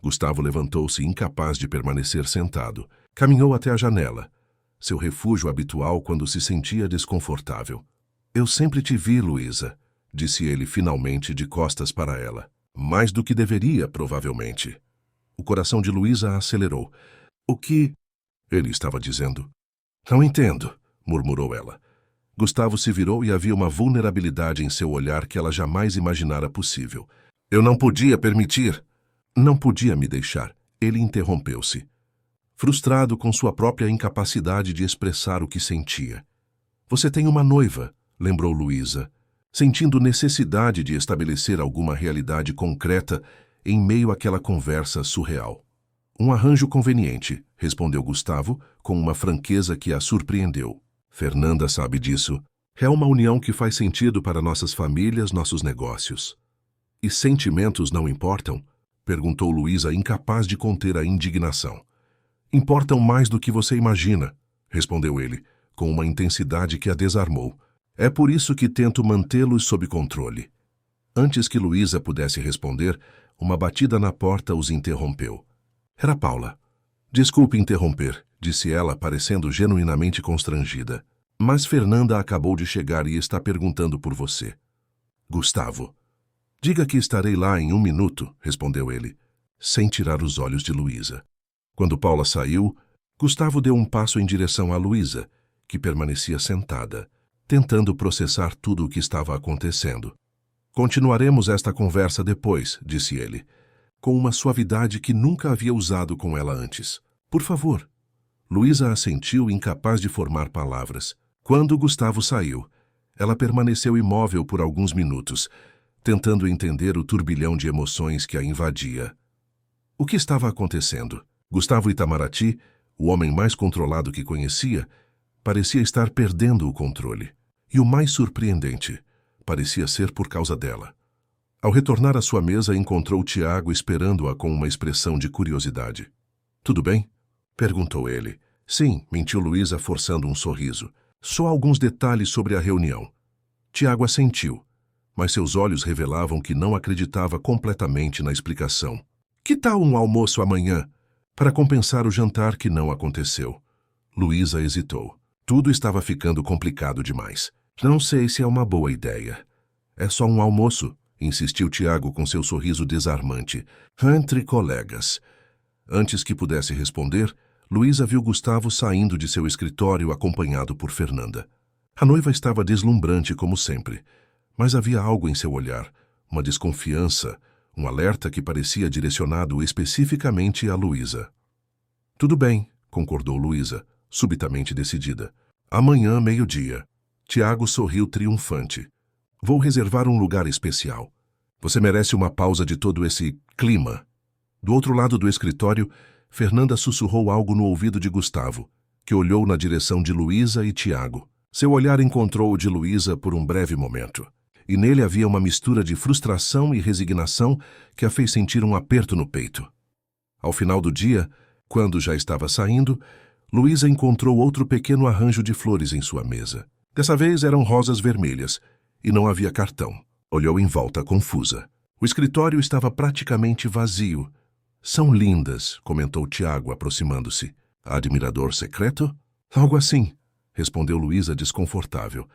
Gustavo levantou-se, incapaz de permanecer sentado. Caminhou até a janela, seu refúgio habitual quando se sentia desconfortável. Eu sempre te vi, Luísa, disse ele finalmente de costas para ela. Mais do que deveria, provavelmente. O coração de Luísa acelerou. O que? Ele estava dizendo. Não entendo, murmurou ela. Gustavo se virou e havia uma vulnerabilidade em seu olhar que ela jamais imaginara possível. Eu não podia permitir. Não podia me deixar. Ele interrompeu-se, frustrado com sua própria incapacidade de expressar o que sentia. Você tem uma noiva, lembrou Luísa, sentindo necessidade de estabelecer alguma realidade concreta em meio àquela conversa surreal. Um arranjo conveniente, respondeu Gustavo, com uma franqueza que a surpreendeu. Fernanda sabe disso. É uma união que faz sentido para nossas famílias, nossos negócios. E sentimentos não importam? Perguntou Luísa, incapaz de conter a indignação. Importam mais do que você imagina, respondeu ele, com uma intensidade que a desarmou. É por isso que tento mantê-los sob controle. Antes que Luísa pudesse responder, uma batida na porta os interrompeu. Era Paula. Desculpe interromper, disse ela, parecendo genuinamente constrangida. Mas Fernanda acabou de chegar e está perguntando por você. Gustavo. Diga que estarei lá em 1 minuto, respondeu ele, sem tirar os olhos de Luísa. Quando Paula saiu, Gustavo deu um passo em direção a Luísa, que permanecia sentada, tentando processar tudo o que estava acontecendo. Continuaremos esta conversa depois, disse ele, com uma suavidade que nunca havia usado com ela antes. Por favor. Luísa assentiu, incapaz de formar palavras. Quando Gustavo saiu, ela permaneceu imóvel por alguns minutos, tentando entender o turbilhão de emoções que a invadia. O que estava acontecendo? Gustavo Itamaraty, o homem mais controlado que conhecia, parecia estar perdendo o controle. E o mais surpreendente, parecia ser por causa dela. Ao retornar à sua mesa, encontrou Tiago esperando-a com uma expressão de curiosidade. "Tudo bem?" perguntou ele. "Sim", mentiu Luísa, forçando um sorriso. "Só alguns detalhes sobre a reunião." Tiago assentiu, mas seus olhos revelavam que não acreditava completamente na explicação. "Que tal um almoço amanhã, para compensar o jantar que não aconteceu?" Luísa hesitou. Tudo estava ficando complicado demais. "Não sei se é uma boa ideia." "É só um almoço", insistiu Tiago com seu sorriso desarmante. "Entre colegas." Antes que pudesse responder, Luísa viu Gustavo saindo de seu escritório acompanhado por Fernanda. A noiva estava deslumbrante como sempre, mas havia algo em seu olhar, uma desconfiança, um alerta que parecia direcionado especificamente a Luísa. "Tudo bem", concordou Luísa, subitamente decidida. "Amanhã, meio-dia." Tiago sorriu triunfante. "Vou reservar um lugar especial. Você merece uma pausa de todo esse clima." Do outro lado do escritório, Fernanda sussurrou algo no ouvido de Gustavo, que olhou na direção de Luísa e Tiago. Seu olhar encontrou o de Luísa por um breve momento, e nele havia uma mistura de frustração e resignação que a fez sentir um aperto no peito. Ao final do dia, quando já estava saindo, Luísa encontrou outro pequeno arranjo de flores em sua mesa. Dessa vez eram rosas vermelhas, e não havia cartão. Olhou em volta confusa. O escritório estava praticamente vazio. "São lindas", comentou Tiago, aproximando-se. "Admirador secreto?" "Algo assim", respondeu Luísa, desconfortável.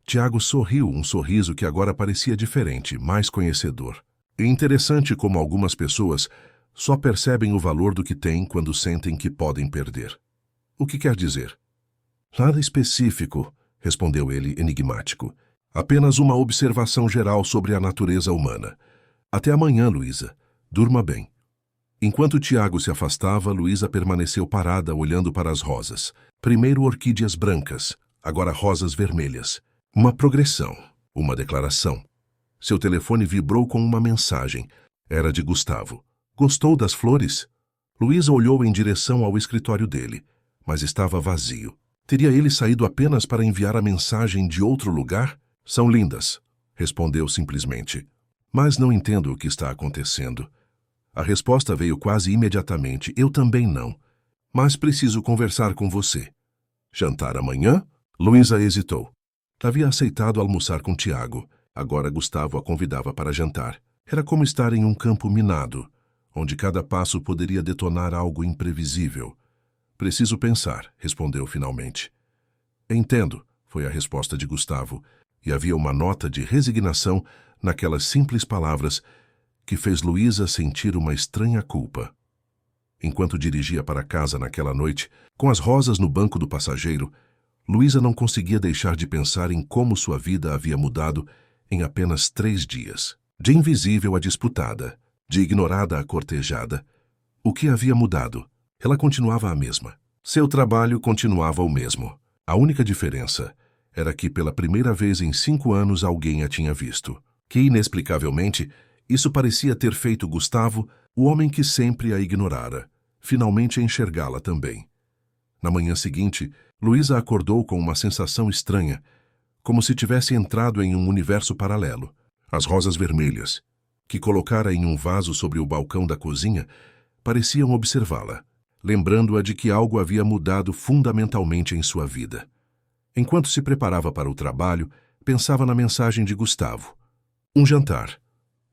Tiago sorriu, um sorriso que agora parecia diferente, mais conhecedor. É interessante como algumas pessoas só percebem o valor do que têm quando sentem que podem perder. "O que quer dizer?" "Nada específico", respondeu ele, enigmático. "Apenas uma observação geral sobre a natureza humana. Até amanhã, Luísa. Durma bem." Enquanto Tiago se afastava, Luísa permaneceu parada, olhando para as rosas. Primeiro orquídeas brancas, agora rosas vermelhas. Uma progressão, uma declaração. Seu telefone vibrou com uma mensagem. Era de Gustavo. "Gostou das flores?" Luísa olhou em direção ao escritório dele, mas estava vazio. Teria ele saído apenas para enviar a mensagem de outro lugar? "São lindas", respondeu simplesmente. "Mas não entendo o que está acontecendo." A resposta veio quase imediatamente. "Eu também não. Mas preciso conversar com você." "Jantar amanhã?" Luísa hesitou. Havia aceitado almoçar com Tiago. Agora Gustavo a convidava para jantar. Era como estar em um campo minado, onde cada passo poderia detonar algo imprevisível. "Preciso pensar", respondeu finalmente. "Entendo", foi a resposta de Gustavo, e havia uma nota de resignação naquelas simples palavras que fez Luísa sentir uma estranha culpa. Enquanto dirigia para casa naquela noite, com as rosas no banco do passageiro, Luísa não conseguia deixar de pensar em como sua vida havia mudado em apenas 3 dias. De invisível a disputada, de ignorada a cortejada. O que havia mudado? Ela continuava a mesma. Seu trabalho continuava o mesmo. A única diferença era que pela primeira vez em 5 anos alguém a tinha visto. Que, inexplicavelmente, isso parecia ter feito Gustavo, o homem que sempre a ignorara, finalmente enxergá-la também. Na manhã seguinte, Luísa acordou com uma sensação estranha, como se tivesse entrado em um universo paralelo. As rosas vermelhas, que colocara em um vaso sobre o balcão da cozinha, pareciam observá-la, lembrando-a de que algo havia mudado fundamentalmente em sua vida. Enquanto se preparava para o trabalho, pensava na mensagem de Gustavo. Um jantar.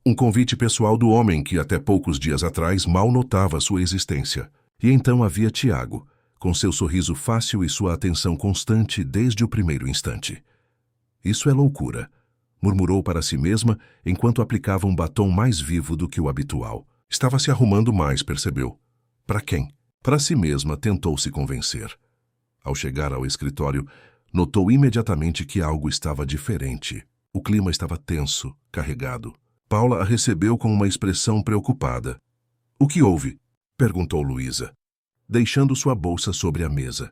Um convite pessoal do homem que até poucos dias atrás mal notava sua existência. E então havia Tiago, com seu sorriso fácil e sua atenção constante desde o primeiro instante. "Isso é loucura", murmurou para si mesma enquanto aplicava um batom mais vivo do que o habitual. Estava se arrumando mais, percebeu. Para quem? Para si mesma, tentou se convencer. Ao chegar ao escritório, notou imediatamente que algo estava diferente. O clima estava tenso, carregado. Paula a recebeu com uma expressão preocupada. "O que houve?" perguntou Luísa. deixando sua bolsa sobre a mesa.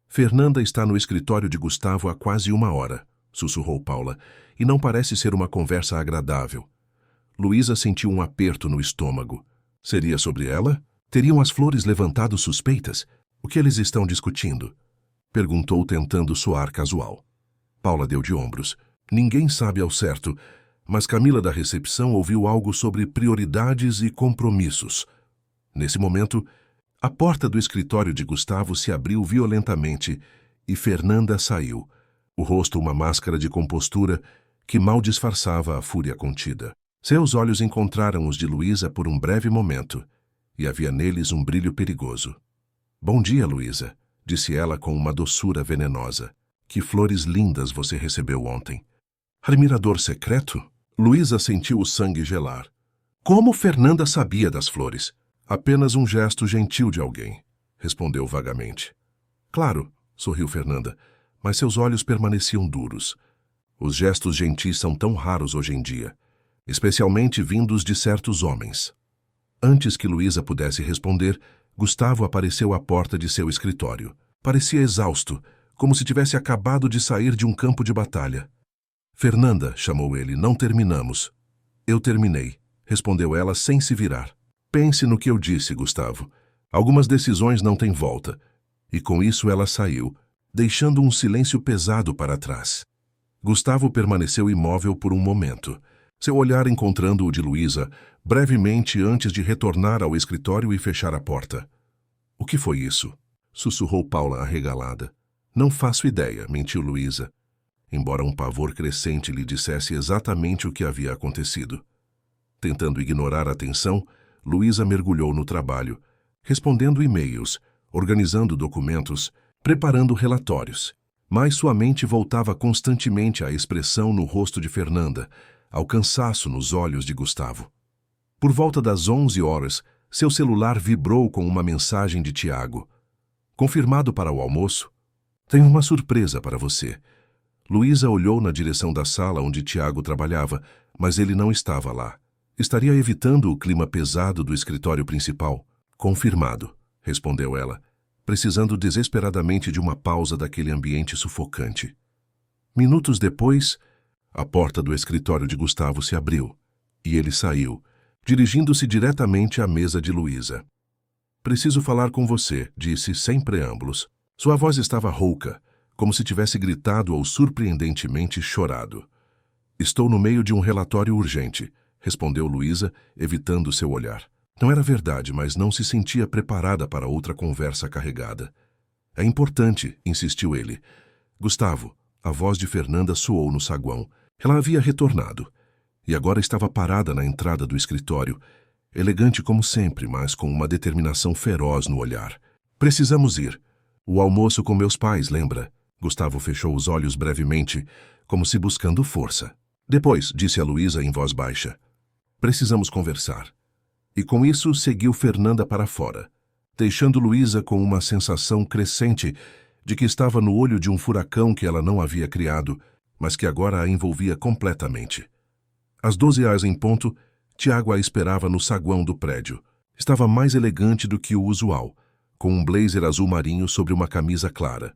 Fernanda está no escritório de Gustavo há quase 1 hora, sussurrou Paula, e não parece ser uma conversa agradável. Luísa sentiu um aperto no estômago. Seria sobre ela? Teriam as flores levantado suspeitas? O que eles estão discutindo? Perguntou tentando soar casual. Paula deu de ombros. Ninguém sabe ao certo, mas Camila da recepção ouviu algo sobre prioridades e compromissos. Nesse momento, a porta do escritório de Gustavo se abriu violentamente e Fernanda saiu, o rosto uma máscara de compostura que mal disfarçava a fúria contida. Seus olhos encontraram os de Luísa por um breve momento, e havia neles um brilho perigoso. Bom dia, Luísa, disse ela com uma doçura venenosa. Que flores lindas você recebeu ontem. Admirador secreto? Luísa sentiu o sangue gelar. Como Fernanda sabia das flores? Apenas um gesto gentil de alguém, respondeu vagamente. Claro, sorriu Fernanda, mas seus olhos permaneciam duros. Os gestos gentis são tão raros hoje em dia, especialmente vindos de certos homens. Antes que Luísa pudesse responder, Gustavo apareceu à porta de seu escritório. Parecia exausto, como se tivesse acabado de sair de um campo de batalha. Fernanda, chamou ele, não terminamos. Eu terminei, respondeu ela sem se virar. Pense no que eu disse, Gustavo. Algumas decisões não têm volta. E com isso ela saiu, deixando um silêncio pesado para trás. Gustavo permaneceu imóvel por um momento, seu olhar encontrando o de Luísa, brevemente antes de retornar ao escritório e fechar a porta. O que foi isso? Sussurrou Paula arregalada. Não faço ideia, mentiu Luísa, embora um pavor crescente lhe dissesse exatamente o que havia acontecido. Tentando ignorar a tensão, Luísa mergulhou no trabalho, respondendo e-mails, organizando documentos, preparando relatórios. Mas sua mente voltava constantemente à expressão no rosto de Fernanda, ao cansaço nos olhos de Gustavo. Por volta das 11 horas, seu celular vibrou com uma mensagem de Tiago. Confirmado para o almoço? Tenho uma surpresa para você. Luísa olhou na direção da sala onde Tiago trabalhava, mas ele não estava lá. Estaria evitando o clima pesado do escritório principal. Confirmado, respondeu ela, precisando desesperadamente de uma pausa daquele ambiente sufocante. Minutos depois, a porta do escritório de Gustavo se abriu, e ele saiu, dirigindo-se diretamente à mesa de Luísa. Preciso falar com você, disse sem preâmbulos. Sua voz estava rouca, como se tivesse gritado ou surpreendentemente chorado. Estou no meio de um relatório urgente, respondeu Luísa, evitando seu olhar. Não era verdade, mas não se sentia preparada para outra conversa carregada. É importante, insistiu ele. Gustavo, a voz de Fernanda soou no saguão. Ela havia retornado, e agora estava parada na entrada do escritório, elegante como sempre, mas com uma determinação feroz no olhar. Precisamos ir. O almoço com meus pais, lembra? Gustavo fechou os olhos brevemente, como se buscando força. Depois, disse a Luísa em voz baixa. Precisamos conversar. E com isso seguiu Fernanda para fora, deixando Luísa com uma sensação crescente de que estava no olho de um furacão que ela não havia criado, mas que agora a envolvia completamente. Às 12 horas em ponto, Tiago a esperava no saguão do prédio. Estava mais elegante do que o usual, com um blazer azul marinho sobre uma camisa clara.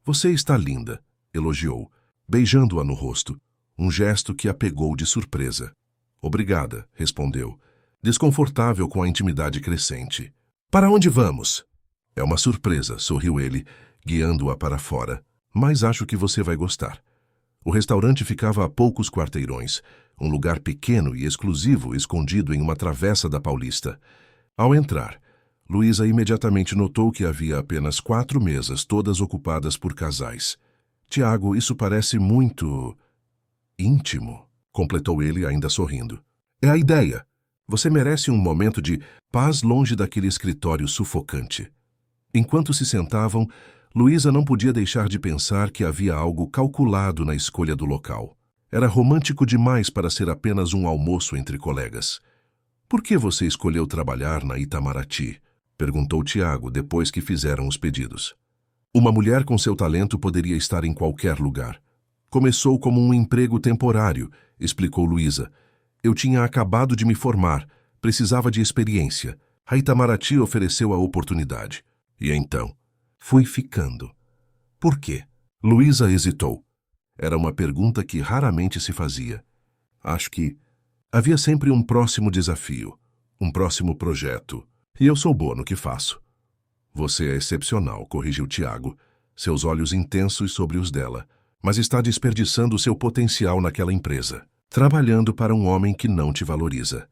Você está linda, elogiou, beijando-a no rosto, um gesto que a pegou de surpresa. Obrigada, respondeu, desconfortável com a intimidade crescente. Para onde vamos? É uma surpresa, sorriu ele, guiando-a para fora, mas acho que você vai gostar. O restaurante ficava a poucos quarteirões, um lugar pequeno e exclusivo escondido em uma travessa da Paulista. Ao entrar, Luísa imediatamente notou que havia apenas 4 mesas, todas ocupadas por casais. Tiago, isso parece muito íntimo, completou ele ainda sorrindo. É a ideia. Você merece um momento de paz longe daquele escritório sufocante. Enquanto se sentavam, Luísa não podia deixar de pensar que havia algo calculado na escolha do local. Era romântico demais para ser apenas um almoço entre colegas. Por que você escolheu trabalhar na Itamaraty? Perguntou Tiago depois que fizeram os pedidos. Uma mulher com seu talento poderia estar em qualquer lugar. Começou como um emprego temporário, explicou Luísa. Eu tinha acabado de me formar, precisava de experiência. A Itamaraty ofereceu a oportunidade. E então? Fui ficando. Por quê? Luísa hesitou. Era uma pergunta que raramente se fazia. Acho que havia sempre um próximo desafio, um próximo projeto. E eu sou boa no que faço. Você é excepcional, corrigiu Tiago, seus olhos intensos sobre os dela, mas está desperdiçando seu potencial naquela empresa, trabalhando para um homem que não te valoriza.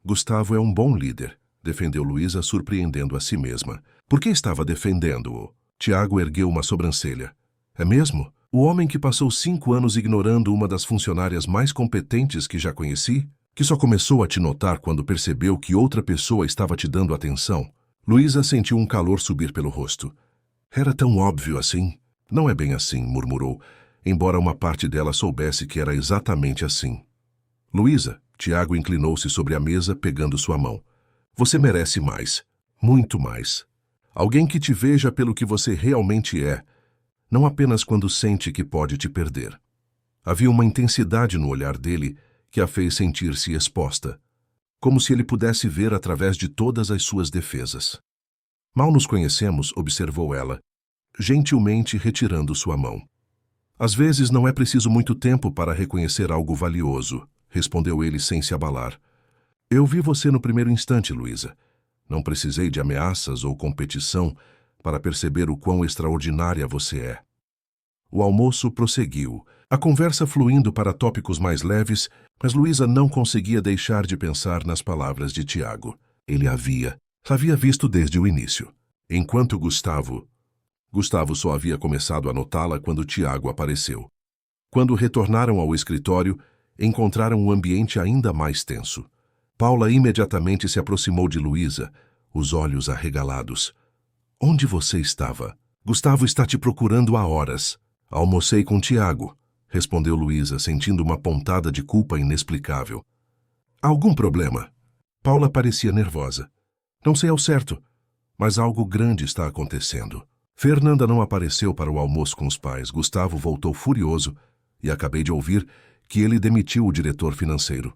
Gustavo é um bom líder, defendeu Luísa, surpreendendo a si mesma. Por que estava defendendo-o? Tiago ergueu uma sobrancelha. É mesmo? O homem que passou 5 anos ignorando uma das funcionárias mais competentes que já conheci? Que só começou a te notar quando percebeu que outra pessoa estava te dando atenção? Luísa sentiu um calor subir pelo rosto. Era tão óbvio assim? Não é bem assim, murmurou, embora uma parte dela soubesse que era exatamente assim. Luísa, Tiago inclinou-se sobre a mesa, pegando sua mão. Você merece mais, muito mais. Alguém que te veja pelo que você realmente é, não apenas quando sente que pode te perder. Havia uma intensidade no olhar dele que a fez sentir-se exposta, como se ele pudesse ver através de todas as suas defesas. Mal nos conhecemos, observou ela, gentilmente retirando sua mão. Às vezes não é preciso muito tempo para reconhecer algo valioso, respondeu ele sem se abalar. Eu vi você no primeiro instante, Luísa. Não precisei de ameaças ou competição para perceber o quão extraordinária você é. O almoço prosseguiu, a conversa fluindo para tópicos mais leves, mas Luísa não conseguia deixar de pensar nas palavras de Tiago. Ele havia visto desde o início. Enquanto Gustavo só havia começado a notá-la quando Tiago apareceu. Quando retornaram ao escritório, encontraram um ambiente ainda mais tenso. Paula imediatamente se aproximou de Luísa, os olhos arregalados. Onde você estava? Gustavo está te procurando há horas. Almocei com Tiago, respondeu Luísa, sentindo uma pontada de culpa inexplicável. Algum problema? Paula parecia nervosa. Não sei ao certo, mas algo grande está acontecendo. Fernanda não apareceu para o almoço com os pais. Gustavo voltou furioso e acabei de ouvir que ele demitiu o diretor financeiro.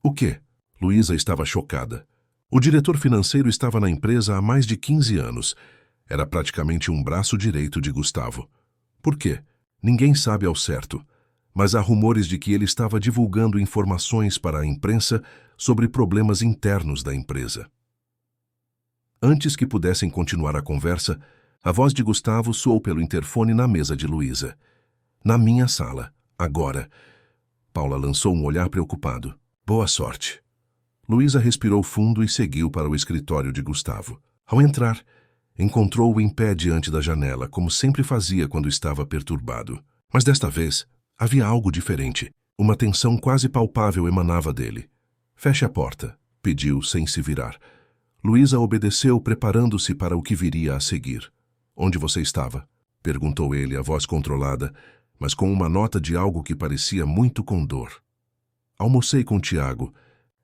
O quê? Luísa estava chocada. O diretor financeiro estava na empresa há mais de 15 anos. Era praticamente um braço direito de Gustavo. Por quê? Ninguém sabe ao certo, mas há rumores de que ele estava divulgando informações para a imprensa sobre problemas internos da empresa. Antes que pudessem continuar a conversa, a voz de Gustavo soou pelo interfone na mesa de Luísa. Na minha sala, agora. Paula lançou um olhar preocupado. Boa sorte. Luísa respirou fundo e seguiu para o escritório de Gustavo. Ao entrar, encontrou-o em pé diante da janela, como sempre fazia quando estava perturbado. Mas desta vez, havia algo diferente. Uma tensão quase palpável emanava dele. Feche a porta, pediu sem se virar. Luísa obedeceu, preparando-se para o que viria a seguir. Onde você estava? Perguntou ele, a voz controlada, mas com uma nota de algo que parecia muito com dor. Almocei com Tiago,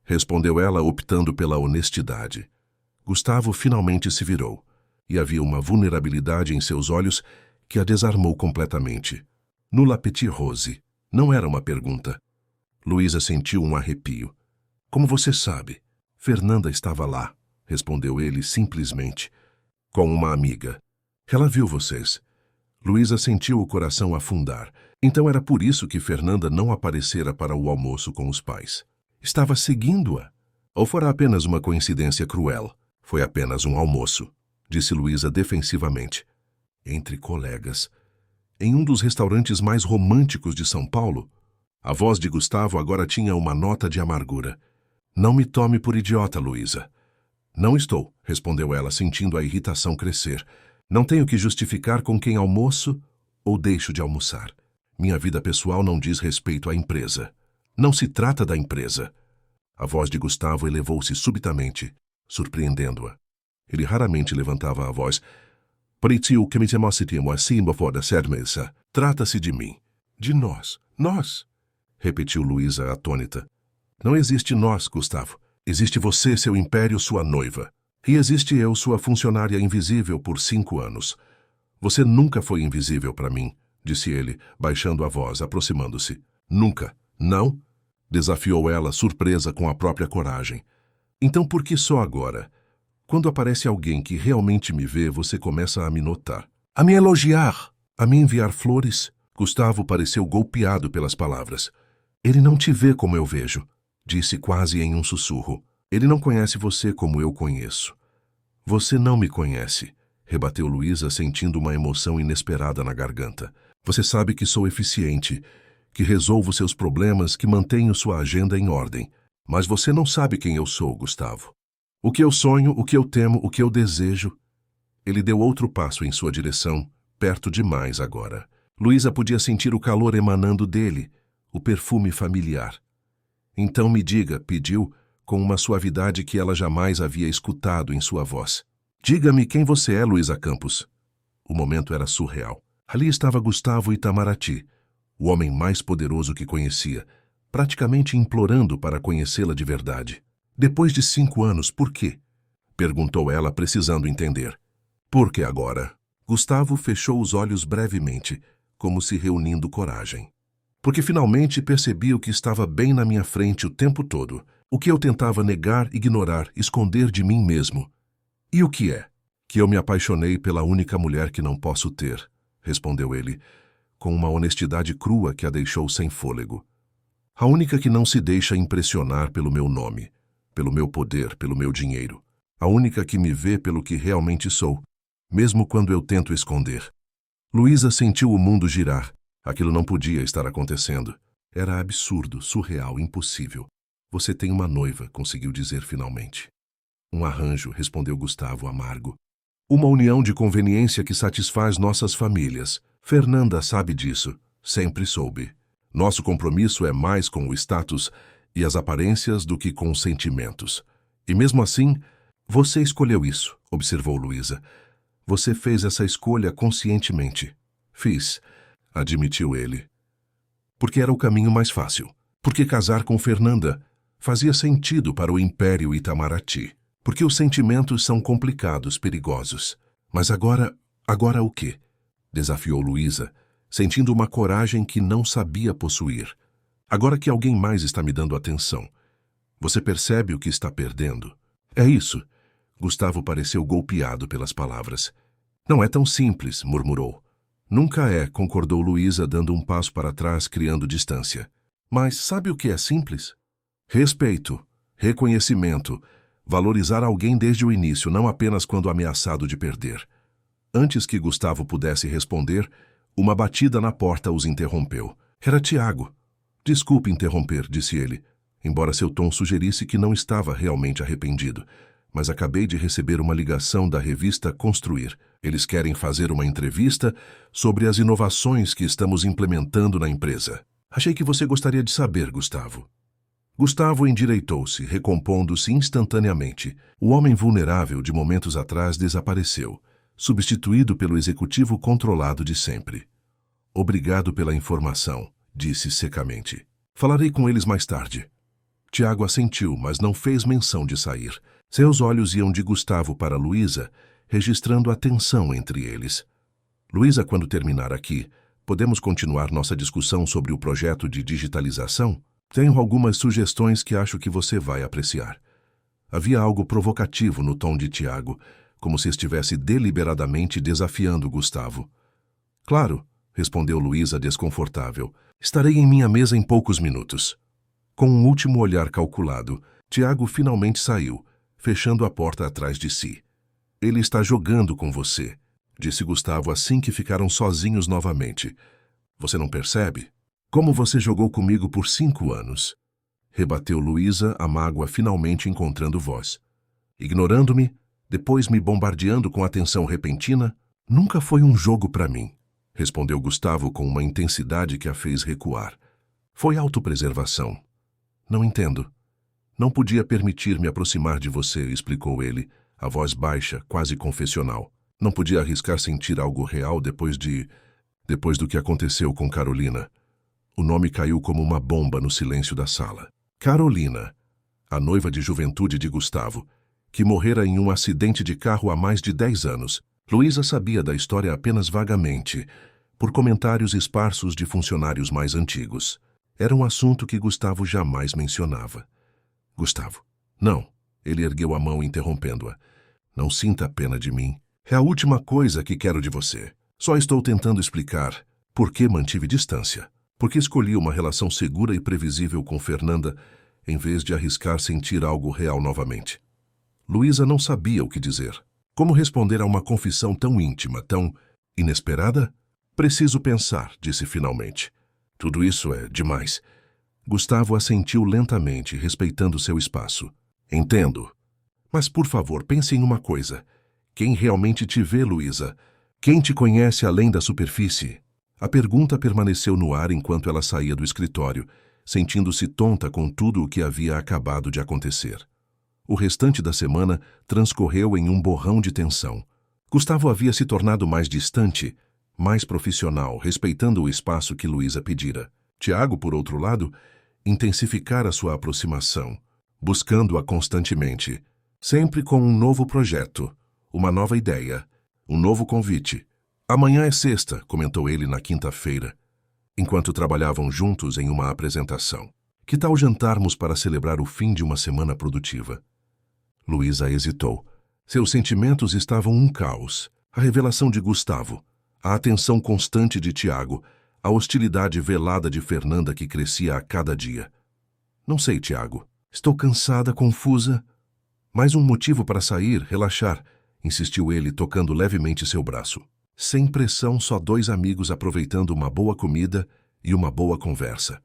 respondeu ela, optando pela honestidade. Gustavo finalmente se virou, e havia uma vulnerabilidade em seus olhos que a desarmou completamente. No La Petite Rose, não era uma pergunta. Luísa sentiu um arrepio. Como você sabe? Fernanda estava lá, respondeu ele simplesmente. Com uma amiga. Ela viu vocês. Luísa sentiu o coração afundar. Então era por isso que Fernanda não aparecera para o almoço com os pais. Estava seguindo-a. Ou fora apenas uma coincidência cruel? Foi apenas um almoço, disse Luísa defensivamente. Entre colegas. Em um dos restaurantes mais românticos de São Paulo, a voz de Gustavo agora tinha uma nota de amargura. Não me tome por idiota, Luísa. Não estou, respondeu ela, sentindo a irritação crescer. Não tenho que justificar com quem almoço ou deixo de almoçar. Minha vida pessoal não diz respeito à empresa. Não se trata da empresa. A voz de Gustavo elevou-se subitamente, surpreendendo-a. Ele raramente levantava a voz. Partiu que me temositimo assim before da sermesa. Trata-se de mim. De nós. Nós. Repetiu Luísa atônita. Não existe nós, Gustavo. Existe você, seu império, sua noiva. E existe eu, sua funcionária invisível por 5 anos. Você nunca foi invisível para mim, disse ele, baixando a voz, aproximando-se. Nunca. Não? Desafiou ela, surpresa com a própria coragem. Então por que só agora? Quando aparece alguém que realmente me vê, você começa a me notar, a me elogiar, a me enviar flores. Gustavo pareceu golpeado pelas palavras. Ele não te vê como eu vejo, disse quase em um sussurro. Ele não conhece você como eu conheço. Você não me conhece, rebateu Luísa, sentindo uma emoção inesperada na garganta. Você sabe que sou eficiente, que resolvo seus problemas, que mantenho sua agenda em ordem. Mas você não sabe quem eu sou, Gustavo. O que eu sonho, o que eu temo, o que eu desejo. Ele deu outro passo em sua direção, perto demais agora. Luísa podia sentir o calor emanando dele, o perfume familiar. Então me diga, pediu, com uma suavidade que ela jamais havia escutado em sua voz. Diga-me quem você é, Luísa Campos. O momento era surreal. Ali estava Gustavo Itamaraty, o homem mais poderoso que conhecia, praticamente implorando para conhecê-la de verdade. Depois de 5 anos, por quê? Perguntou ela, precisando entender. Por que agora? Gustavo fechou os olhos brevemente, como se reunindo coragem. Porque finalmente percebi o que estava bem na minha frente o tempo todo, o que eu tentava negar, ignorar, esconder de mim mesmo. E o que é? Que eu me apaixonei pela única mulher que não posso ter, respondeu ele, com uma honestidade crua que a deixou sem fôlego. A única que não se deixa impressionar pelo meu nome, pelo meu poder, pelo meu dinheiro. A única que me vê pelo que realmente sou, mesmo quando eu tento esconder. Luísa sentiu o mundo girar. Aquilo não podia estar acontecendo. Era absurdo, surreal, impossível. Você tem uma noiva, conseguiu dizer finalmente. Um arranjo, respondeu Gustavo amargo. Uma união de conveniência que satisfaz nossas famílias. Fernanda sabe disso. Sempre soube. Nosso compromisso é mais com o status e as aparências do que com os sentimentos. E mesmo assim, você escolheu isso, observou Luísa. Você fez essa escolha conscientemente. Fiz, admitiu ele. Porque era o caminho mais fácil. Porque casar com Fernanda fazia sentido para o Império Itamaraty. Porque os sentimentos são complicados, perigosos. Mas agora o quê? Desafiou Luísa, sentindo uma coragem que não sabia possuir. Agora que alguém mais está me dando atenção. Você percebe o que está perdendo? É isso. Gustavo pareceu golpeado pelas palavras. Não é tão simples, murmurou. Nunca é, concordou Luísa, dando um passo para trás, criando distância. Mas sabe o que é simples? Respeito, reconhecimento, valorizar alguém desde o início, não apenas quando ameaçado de perder. Antes que Gustavo pudesse responder, uma batida na porta os interrompeu. Era Tiago. Desculpe interromper, disse ele, embora seu tom sugerisse que não estava realmente arrependido. Mas acabei de receber uma ligação da revista Construir. Eles querem fazer uma entrevista sobre as inovações que estamos implementando na empresa. Achei que você gostaria de saber, Gustavo. Gustavo endireitou-se, recompondo-se instantaneamente. O homem vulnerável de momentos atrás desapareceu, substituído pelo executivo controlado de sempre. Obrigado pela informação, disse secamente. Falarei com eles mais tarde. Tiago assentiu, mas não fez menção de sair. Seus olhos iam de Gustavo para Luísa, registrando a tensão entre eles. Luísa, quando terminar aqui, podemos continuar nossa discussão sobre o projeto de digitalização? Tenho algumas sugestões que acho que você vai apreciar. Havia algo provocativo no tom de Tiago, como se estivesse deliberadamente desafiando Gustavo. Claro, respondeu Luísa desconfortável. Estarei em minha mesa em poucos minutos. Com um último olhar calculado, Tiago finalmente saiu, fechando a porta atrás de si. Ele está jogando com você, disse Gustavo assim que ficaram sozinhos novamente. Você não percebe? Como você jogou comigo por 5 anos? Rebateu Luísa, a mágoa finalmente encontrando voz. Ignorando-me, depois me bombardeando com atenção repentina? Nunca foi um jogo para mim, respondeu Gustavo com uma intensidade que a fez recuar. Foi autopreservação. Não entendo. Não podia permitir me aproximar de você, explicou ele, a voz baixa, quase confessional. Não podia arriscar sentir algo real depois do que aconteceu com Carolina. O nome caiu como uma bomba no silêncio da sala. Carolina, a noiva de juventude de Gustavo, que morrera em um acidente de carro há mais de 10 anos. Luísa sabia da história apenas vagamente, por comentários esparsos de funcionários mais antigos. Era um assunto que Gustavo jamais mencionava. Gustavo, não, Ele ergueu a mão, interrompendo-a. Não sinta pena de mim. É a última coisa que quero de você. Só estou tentando explicar por que mantive distância. Por que escolhi uma relação segura e previsível com Fernanda, em vez de arriscar sentir algo real novamente. Luísa não sabia o que dizer. Como responder a uma confissão tão íntima, tão inesperada? Preciso pensar, disse finalmente. Tudo isso é demais. Gustavo assentiu lentamente, respeitando seu espaço. Entendo. Mas, por favor, pense em uma coisa. Quem realmente te vê, Luísa? Quem te conhece além da superfície? A pergunta permaneceu no ar enquanto ela saía do escritório, sentindo-se tonta com tudo o que havia acabado de acontecer. O restante da semana transcorreu em um borrão de tensão. Gustavo havia se tornado mais distante, mais profissional, respeitando o espaço que Luísa pedira. Tiago, por outro lado, intensificara sua aproximação, buscando-a constantemente, sempre com um novo projeto, uma nova ideia, um novo convite. Amanhã é sexta, comentou ele na quinta-feira, enquanto trabalhavam juntos em uma apresentação. Que tal jantarmos para celebrar o fim de uma semana produtiva? Luísa hesitou. Seus sentimentos estavam um caos. A revelação de Gustavo, a atenção constante de Tiago, a hostilidade velada de Fernanda que crescia a cada dia. Não sei, Tiago. Estou cansada, confusa. Mais um motivo para sair, relaxar, insistiu ele, tocando levemente seu braço. Sem pressão, só dois amigos aproveitando uma boa comida e uma boa conversa.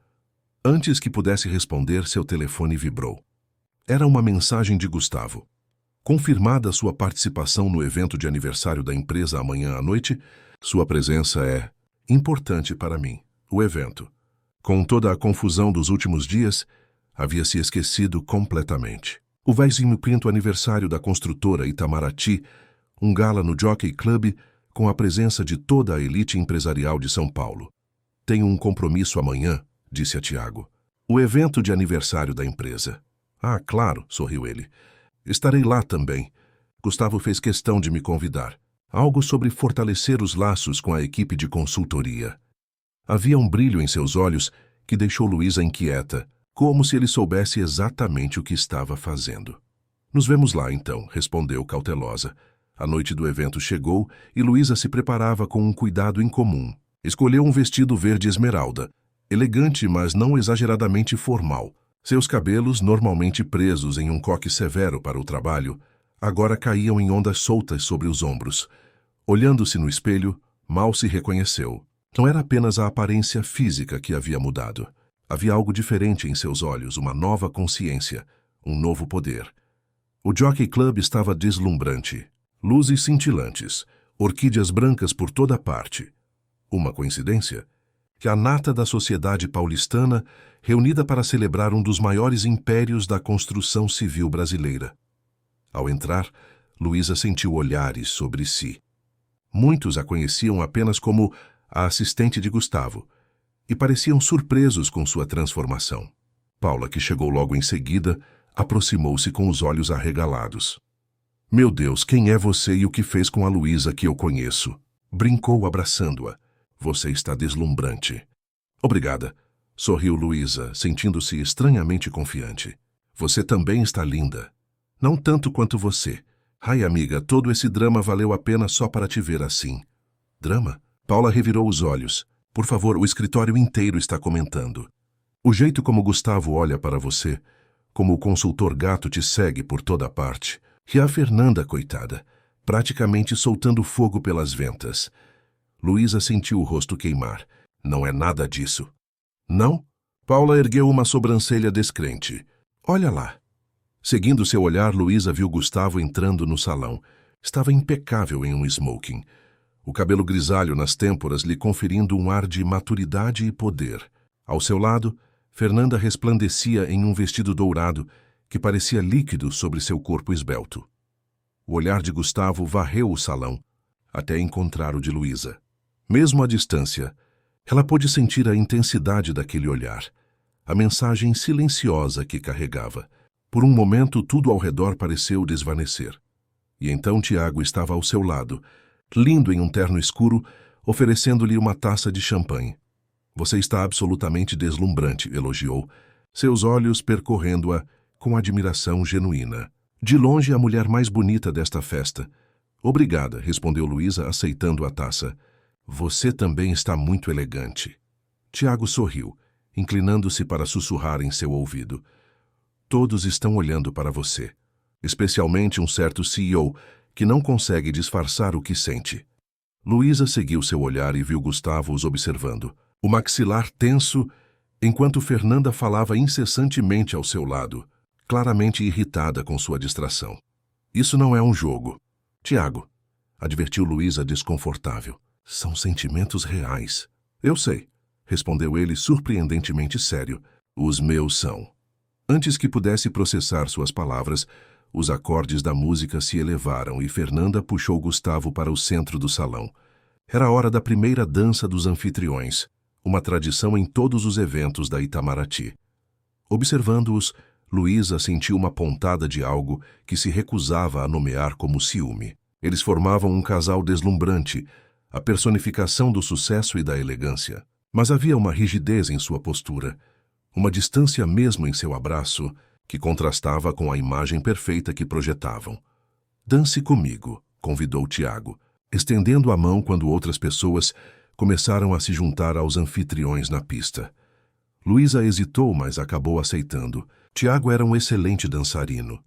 Antes que pudesse responder, seu telefone vibrou. Era uma mensagem de Gustavo. Confirmada sua participação no evento de aniversário da empresa amanhã à noite, sua presença é importante para mim. O evento, com toda a confusão dos últimos dias, havia se esquecido completamente. O 25º aniversário da construtora Itamaraty, um gala no Jockey Club com a presença de toda a elite empresarial de São Paulo. Tenho um compromisso amanhã, disse a Tiago. O evento de aniversário da empresa. Ah, claro, sorriu ele. Estarei lá também. Gustavo fez questão de me convidar. Algo sobre fortalecer os laços com a equipe de consultoria. Havia um brilho em seus olhos que deixou Luísa inquieta, como se ele soubesse exatamente o que estava fazendo. Nos vemos lá, então, respondeu cautelosa. A noite do evento chegou e Luísa se preparava com um cuidado incomum. Escolheu um vestido verde esmeralda, elegante, mas não exageradamente formal. Seus cabelos, normalmente presos em um coque severo para o trabalho, agora caíam em ondas soltas sobre os ombros. Olhando-se no espelho, mal se reconheceu. Não era apenas a aparência física que havia mudado. Havia algo diferente em seus olhos, uma nova consciência, um novo poder. O Jockey Club estava deslumbrante. Luzes cintilantes, orquídeas brancas por toda parte. Uma coincidência? Que a nata da sociedade paulistana, reunida para celebrar um dos maiores impérios da construção civil brasileira. Ao entrar, Luísa sentiu olhares sobre si. Muitos a conheciam apenas como a assistente de Gustavo e pareciam surpresos com sua transformação. Paula, que chegou logo em seguida, aproximou-se com os olhos arregalados. Meu Deus, quem é você e o que fez com a Luísa que eu conheço? Brincou abraçando-a. Você está deslumbrante. Obrigada, sorriu Luísa, sentindo-se estranhamente confiante. Você também está linda. Não tanto quanto você. Ai, amiga, todo esse drama valeu a pena só para te ver assim. Drama? Paula revirou os olhos. Por favor, o escritório inteiro está comentando. O jeito como Gustavo olha para você, como o consultor gato te segue por toda parte. E a Fernanda, coitada, praticamente soltando fogo pelas ventas. Luísa sentiu o rosto queimar. Não é nada disso. Não? Paula ergueu uma sobrancelha descrente. Olha lá. Seguindo seu olhar, Luísa viu Gustavo entrando no salão. Estava impecável em um smoking. O cabelo grisalho nas têmporas lhe conferindo um ar de maturidade e poder. Ao seu lado, Fernanda resplandecia em um vestido dourado que parecia líquido sobre seu corpo esbelto. O olhar de Gustavo varreu o salão, até encontrar o de Luísa. Mesmo à distância, ela pôde sentir a intensidade daquele olhar, a mensagem silenciosa que carregava. Por um momento, tudo ao redor pareceu desvanecer. E então Tiago estava ao seu lado, lindo em um terno escuro, oferecendo-lhe uma taça de champanhe. Você está absolutamente deslumbrante, elogiou, seus olhos percorrendo-a com admiração genuína. De longe, a mulher mais bonita desta festa. Obrigada, respondeu Luísa, aceitando a taça. Você também está muito elegante. Tiago sorriu, inclinando-se para sussurrar em seu ouvido. Todos estão olhando para você, especialmente um certo CEO que não consegue disfarçar o que sente. Luísa seguiu seu olhar e viu Gustavo os observando, o maxilar tenso, enquanto Fernanda falava incessantemente ao seu lado, claramente irritada com sua distração. Isso não é um jogo. Tiago, advertiu Luísa desconfortável. São sentimentos reais. Eu sei, respondeu ele surpreendentemente sério. Os meus são. Antes que pudesse processar suas palavras, os acordes da música se elevaram e Fernanda puxou Gustavo para o centro do salão. Era a hora da primeira dança dos anfitriões, uma tradição em todos os eventos da Itamaraty. Observando-os, Luísa sentiu uma pontada de algo que se recusava a nomear como ciúme. Eles formavam um casal deslumbrante, a personificação do sucesso e da elegância. Mas havia uma rigidez em sua postura, uma distância mesmo em seu abraço, que contrastava com a imagem perfeita que projetavam. Dance comigo, convidou Tiago, estendendo a mão quando outras pessoas começaram a se juntar aos anfitriões na pista. Luísa hesitou, mas acabou aceitando. Tiago era um excelente dançarino,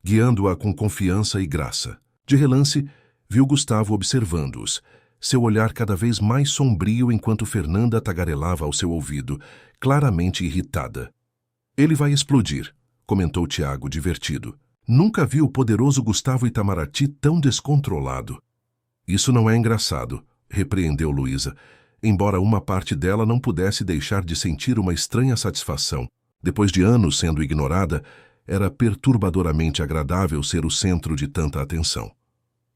guiando-a com confiança e graça. De relance, viu Gustavo observando-os, seu olhar cada vez mais sombrio enquanto Fernanda tagarelava ao seu ouvido, claramente irritada. Ele vai explodir, comentou Tiago, divertido. Nunca vi o poderoso Gustavo Itamaraty tão descontrolado. Isso não é engraçado, repreendeu Luísa, embora uma parte dela não pudesse deixar de sentir uma estranha satisfação. Depois de anos sendo ignorada, era perturbadoramente agradável ser o centro de tanta atenção.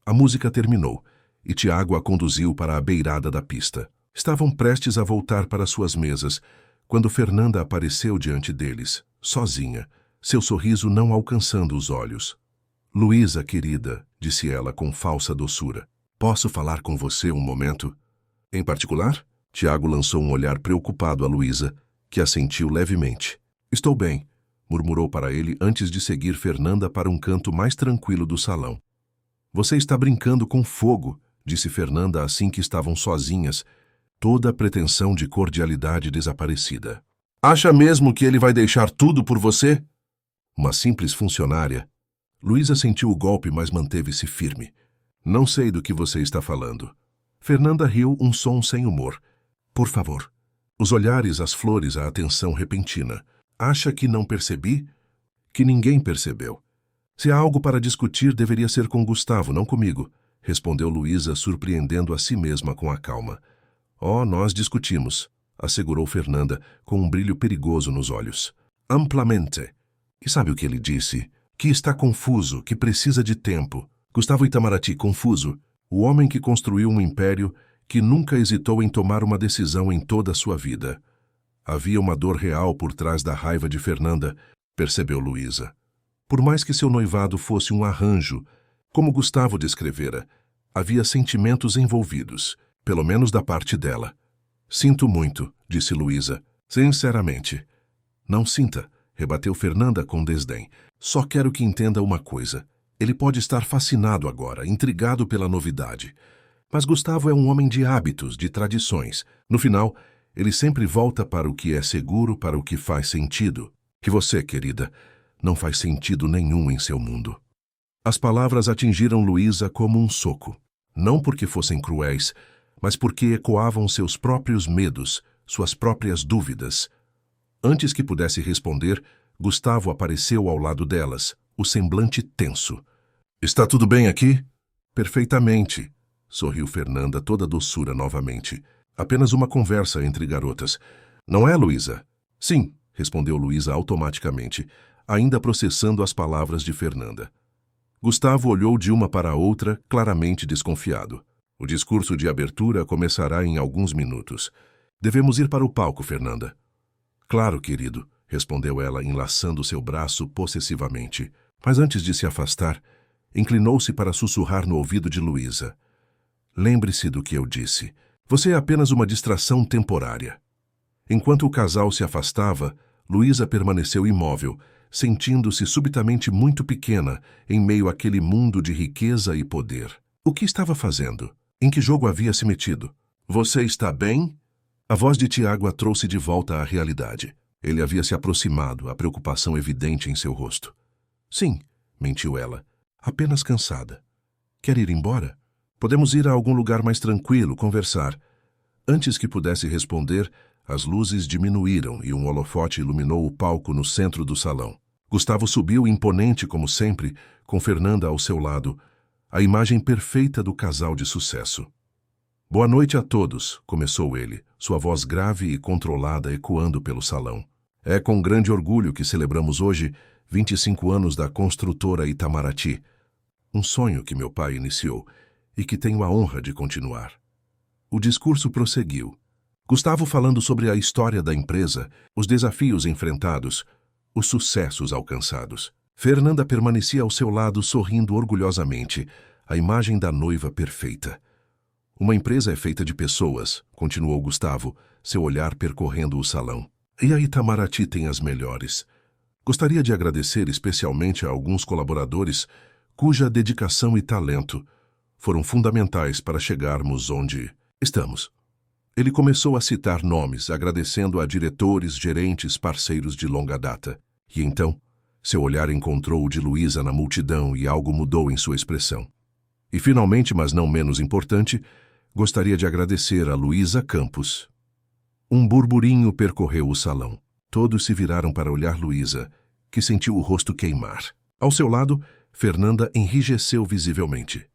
A música terminou, e Tiago a conduziu para a beirada da pista. Estavam prestes a voltar para suas mesas, quando Fernanda apareceu diante deles, sozinha, seu sorriso não alcançando os olhos. Luísa, querida, disse ela com falsa doçura, posso falar com você um momento? Em particular? Tiago lançou um olhar preocupado a Luísa, que assentiu levemente. Estou bem, murmurou para ele antes de seguir Fernanda para um canto mais tranquilo do salão. Você está brincando com fogo, disse Fernanda assim que estavam sozinhas, toda a pretensão de cordialidade desaparecida. Acha mesmo que ele vai deixar tudo por você? Uma simples funcionária. Luísa sentiu o golpe, mas manteve-se firme. Não sei do que você está falando. Fernanda riu, um som sem humor. Por favor. Os olhares, as flores, a atenção repentina. Acha que não percebi? Que ninguém percebeu. Se há algo para discutir, deveria ser com Gustavo, não comigo, respondeu Luísa, surpreendendo a si mesma com a calma. Oh, nós discutimos, assegurou Fernanda, com um brilho perigoso nos olhos. Amplamente. E sabe o que ele disse? Que está confuso, que precisa de tempo. Gustavo Itamaraty, confuso, o homem que construiu um império, que nunca hesitou em tomar uma decisão em toda a sua vida. Havia uma dor real por trás da raiva de Fernanda, percebeu Luísa. Por mais que seu noivado fosse um arranjo, como Gustavo descrevera, havia sentimentos envolvidos, pelo menos da parte dela. Sinto muito, disse Luísa, sinceramente. Não sinta, rebateu Fernanda com desdém. Só quero que entenda uma coisa. Ele pode estar fascinado agora, intrigado pela novidade. Mas Gustavo é um homem de hábitos, de tradições. No final, ele sempre volta para o que é seguro, para o que faz sentido. E você, querida, não faz sentido nenhum em seu mundo. As palavras atingiram Luísa como um soco. Não porque fossem cruéis, mas porque ecoavam seus próprios medos, suas próprias dúvidas. Antes que pudesse responder, Gustavo apareceu ao lado delas, o semblante tenso. Está tudo bem aqui? Perfeitamente, sorriu Fernanda, toda doçura novamente. Apenas uma conversa entre garotas. Não é, Luísa? Sim, respondeu Luísa automaticamente, ainda processando as palavras de Fernanda. Gustavo olhou de uma para a outra, claramente desconfiado. O discurso de abertura começará em alguns minutos. Devemos ir para o palco, Fernanda. Claro, querido, respondeu ela, enlaçando seu braço possessivamente. Mas antes de se afastar, inclinou-se para sussurrar no ouvido de Luísa. Lembre-se do que eu disse. Você é apenas uma distração temporária. Enquanto o casal se afastava, Luísa permaneceu imóvel, sentindo-se subitamente muito pequena em meio àquele mundo de riqueza e poder. O que estava fazendo? Em que jogo havia se metido? Você está bem? A voz de Tiago a trouxe de volta à realidade. Ele havia se aproximado, a preocupação evidente em seu rosto. Sim, mentiu ela, apenas cansada. Quer ir embora? Podemos ir a algum lugar mais tranquilo, conversar. Antes que pudesse responder, as luzes diminuíram e um holofote iluminou o palco no centro do salão. Gustavo subiu imponente como sempre, com Fernanda ao seu lado, a imagem perfeita do casal de sucesso. Boa noite a todos, começou ele, sua voz grave e controlada ecoando pelo salão. É com grande orgulho que celebramos hoje 25 anos da construtora Itamaraty, um sonho que meu pai iniciou e que tenho a honra de continuar. O discurso prosseguiu. Gustavo falando sobre a história da empresa, os desafios enfrentados, os sucessos alcançados. Fernanda permanecia ao seu lado sorrindo orgulhosamente, a imagem da noiva perfeita. Uma empresa é feita de pessoas, continuou Gustavo, seu olhar percorrendo o salão. E a Itamaraty tem as melhores. Gostaria de agradecer especialmente a alguns colaboradores cuja dedicação e talento foram fundamentais para chegarmos onde estamos. Ele começou a citar nomes, agradecendo a diretores, gerentes, parceiros de longa data. E então, seu olhar encontrou o de Luísa na multidão e algo mudou em sua expressão. E finalmente, mas não menos importante, gostaria de agradecer a Luísa Campos. Um burburinho percorreu o salão. Todos se viraram para olhar Luísa, que sentiu o rosto queimar. Ao seu lado, Fernanda enrijeceu visivelmente.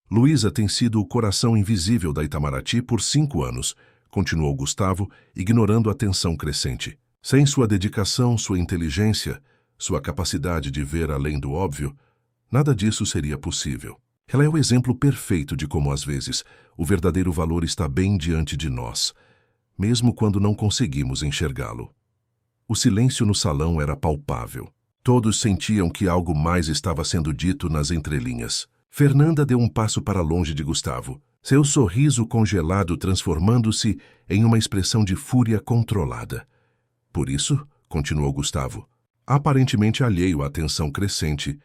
Luísa tem sido o coração invisível da Itamaraty por 5 anos, continuou Gustavo, ignorando a tensão crescente. Sem sua dedicação, sua inteligência, sua capacidade de ver além do óbvio, nada disso seria possível. Ela é o exemplo perfeito de como, às vezes, o verdadeiro valor está bem diante de nós, mesmo quando não conseguimos enxergá-lo. O silêncio no salão era palpável. Todos sentiam que algo mais estava sendo dito nas entrelinhas. Fernanda deu um passo para longe de Gustavo, seu sorriso congelado transformando-se em uma expressão de fúria controlada. Por isso, continuou Gustavo, aparentemente alheio à tensão crescente,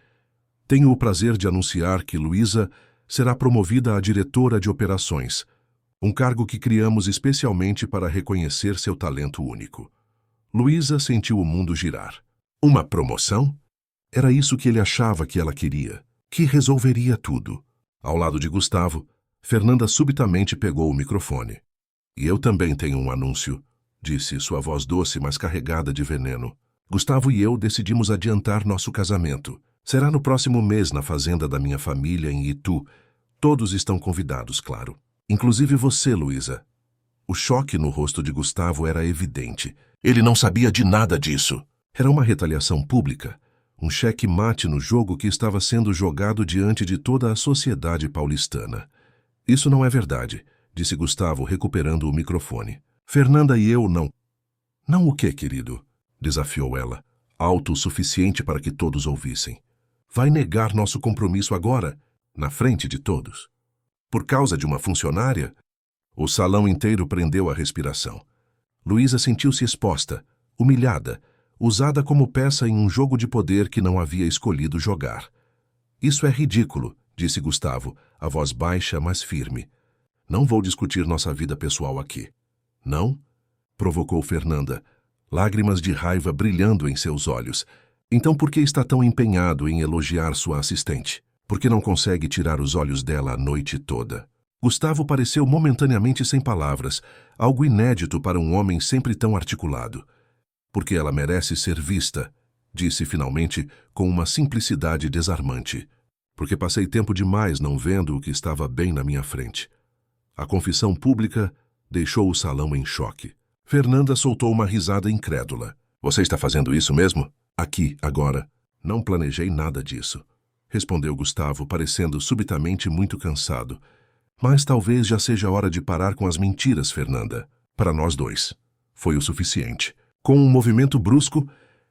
tenho o prazer de anunciar que Luísa será promovida a diretora de operações, um cargo que criamos especialmente para reconhecer seu talento único. Luísa sentiu o mundo girar. Uma promoção? Era isso que ele achava que ela queria, que resolveria tudo. Ao lado de Gustavo, Fernanda subitamente pegou o microfone. E eu também tenho um anúncio, disse sua voz doce, mas carregada de veneno. Gustavo e eu decidimos adiantar nosso casamento. Será no próximo mês na fazenda da minha família em Itu. Todos estão convidados, claro. Inclusive você, Luísa. O choque no rosto de Gustavo era evidente. Ele não sabia de nada disso. Era uma retaliação pública, um cheque-mate no jogo que estava sendo jogado diante de toda a sociedade paulistana. Isso não é verdade, disse Gustavo, recuperando o microfone. Fernanda e eu não... Não o quê, querido? Desafiou ela, alto o suficiente para que todos ouvissem. Vai negar nosso compromisso agora, na frente de todos? Por causa de uma funcionária? O salão inteiro prendeu a respiração. Luísa sentiu-se exposta, humilhada, usada como peça em um jogo de poder que não havia escolhido jogar. Isso é ridículo, disse Gustavo, a voz baixa, mas firme. Não vou discutir nossa vida pessoal aqui. Não? Provocou Fernanda, lágrimas de raiva brilhando em seus olhos. Então por que está tão empenhado em elogiar sua assistente? Por que não consegue tirar os olhos dela a noite toda? Gustavo pareceu momentaneamente sem palavras, algo inédito para um homem sempre tão articulado. Porque ela merece ser vista, disse finalmente com uma simplicidade desarmante. Porque passei tempo demais não vendo o que estava bem na minha frente. A confissão pública deixou o salão em choque. Fernanda soltou uma risada incrédula. Você está fazendo isso mesmo? Aqui, agora. Não planejei nada disso, respondeu Gustavo, parecendo subitamente muito cansado. Mas talvez já seja hora de parar com as mentiras, Fernanda. Para nós dois. Foi o suficiente. Com um movimento brusco,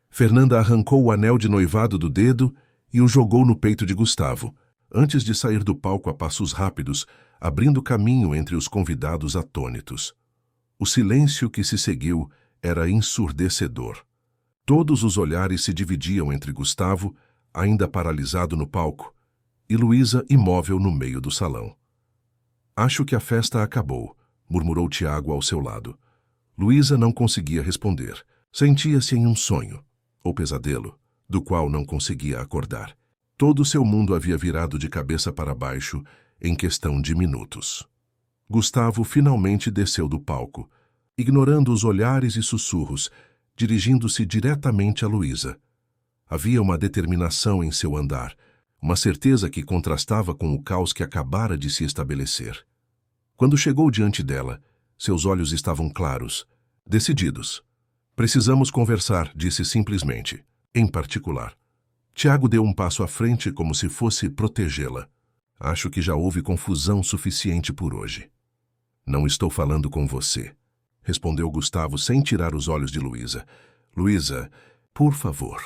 Fernanda arrancou o anel de noivado do dedo e o jogou no peito de Gustavo, antes de sair do palco a passos rápidos, abrindo caminho entre os convidados atônitos. O silêncio que se seguiu era ensurdecedor. Todos os olhares se dividiam entre Gustavo, ainda paralisado no palco, e Luísa imóvel no meio do salão. Acho que a festa acabou, murmurou Tiago ao seu lado. Luísa não conseguia responder. Sentia-se em um sonho, ou pesadelo, do qual não conseguia acordar. Todo o seu mundo havia virado de cabeça para baixo em questão de minutos. Gustavo finalmente desceu do palco, ignorando os olhares e sussurros, dirigindo-se diretamente a Luísa. Havia uma determinação em seu andar, uma certeza que contrastava com o caos que acabara de se estabelecer. Quando chegou diante dela, seus olhos estavam claros, decididos. Precisamos conversar, disse simplesmente, em particular. Tiago deu um passo à frente como se fosse protegê-la. Acho que já houve confusão suficiente por hoje. Não estou falando com você, respondeu Gustavo sem tirar os olhos de Luísa. Luísa, por favor.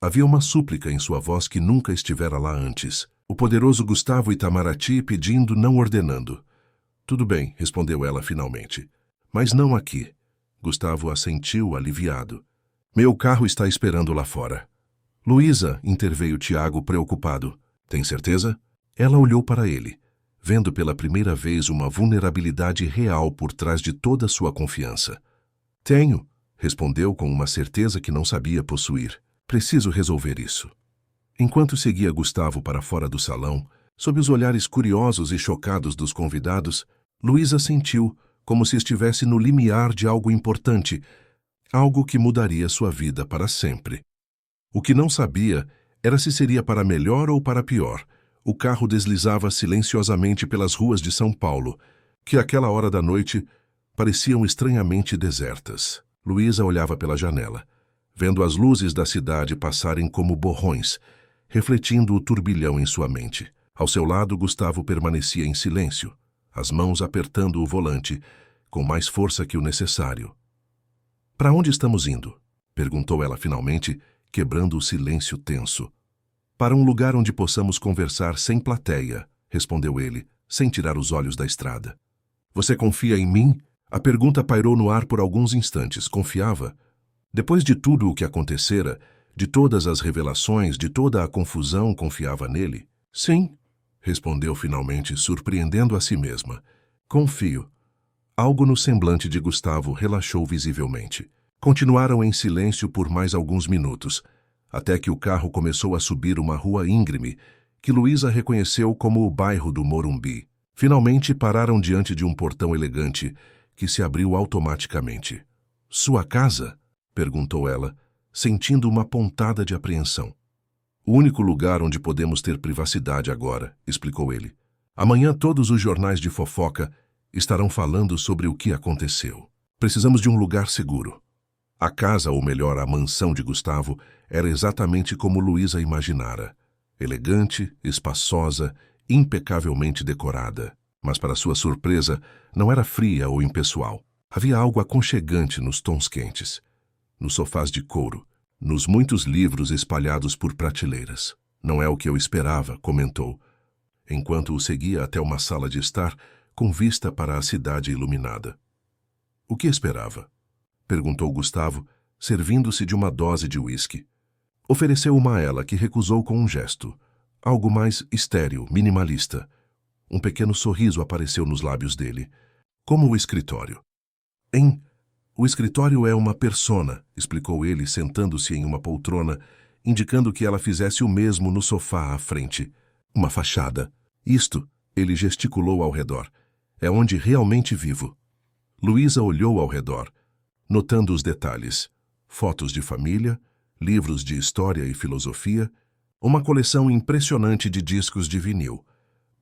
Havia uma súplica em sua voz que nunca estivera lá antes. O poderoso Gustavo Itamaraty pedindo, não ordenando. Tudo bem, respondeu ela finalmente. Mas não aqui. Gustavo assentiu, aliviado. Meu carro está esperando lá fora. Luísa, interveio Tiago preocupado. Tem certeza? Ela olhou para ele, vendo pela primeira vez uma vulnerabilidade real por trás de toda sua confiança. Tenho, respondeu com uma certeza que não sabia possuir. Preciso resolver isso. Enquanto seguia Gustavo para fora do salão, sob os olhares curiosos e chocados dos convidados, Luísa sentiu como se estivesse no limiar de algo importante, algo que mudaria sua vida para sempre. O que não sabia era se seria para melhor ou para pior. O carro deslizava silenciosamente pelas ruas de São Paulo, que àquela hora da noite pareciam estranhamente desertas. Luísa olhava pela janela, vendo as luzes da cidade passarem como borrões, refletindo o turbilhão em sua mente. Ao seu lado, Gustavo permanecia em silêncio, as mãos apertando o volante, com mais força que o necessário. Para onde estamos indo? Perguntou ela finalmente, quebrando o silêncio tenso. Para um lugar onde possamos conversar sem plateia, respondeu ele, sem tirar os olhos da estrada. Você confia em mim? A pergunta pairou no ar por alguns instantes. Confiava? Depois de tudo o que acontecera, de todas as revelações, de toda a confusão, confiava nele? Sim, respondeu finalmente, surpreendendo a si mesma. Confio. Algo no semblante de Gustavo relaxou visivelmente. Continuaram em silêncio por mais alguns minutos, até que o carro começou a subir uma rua íngreme, que Luísa reconheceu como o bairro do Morumbi. Finalmente pararam diante de um portão elegante, que se abriu automaticamente. Sua casa? Perguntou ela, sentindo uma pontada de apreensão. O único lugar onde podemos ter privacidade agora, explicou ele. Amanhã todos os jornais de fofoca estarão falando sobre o que aconteceu. Precisamos de um lugar seguro. A casa, ou melhor, a mansão de Gustavo, era exatamente como Luísa imaginara. Elegante, espaçosa, impecavelmente decorada. Mas, para sua surpresa, não era fria ou impessoal. Havia algo aconchegante nos tons quentes, nos sofás de couro, nos muitos livros espalhados por prateleiras. Não é o que eu esperava, comentou, enquanto o seguia até uma sala de estar com vista para a cidade iluminada. O que esperava? Perguntou Gustavo, servindo-se de uma dose de uísque. Ofereceu uma a ela, que recusou com um gesto. Algo mais estéril, minimalista. Um pequeno sorriso apareceu nos lábios dele. Como o escritório. O escritório é uma persona, explicou ele, sentando-se em uma poltrona, indicando que ela fizesse o mesmo no sofá à frente. Uma fachada. Isto, ele gesticulou ao redor, é onde realmente vivo. Luísa olhou ao redor, notando os detalhes. Fotos de família, livros de história e filosofia, uma coleção impressionante de discos de vinil.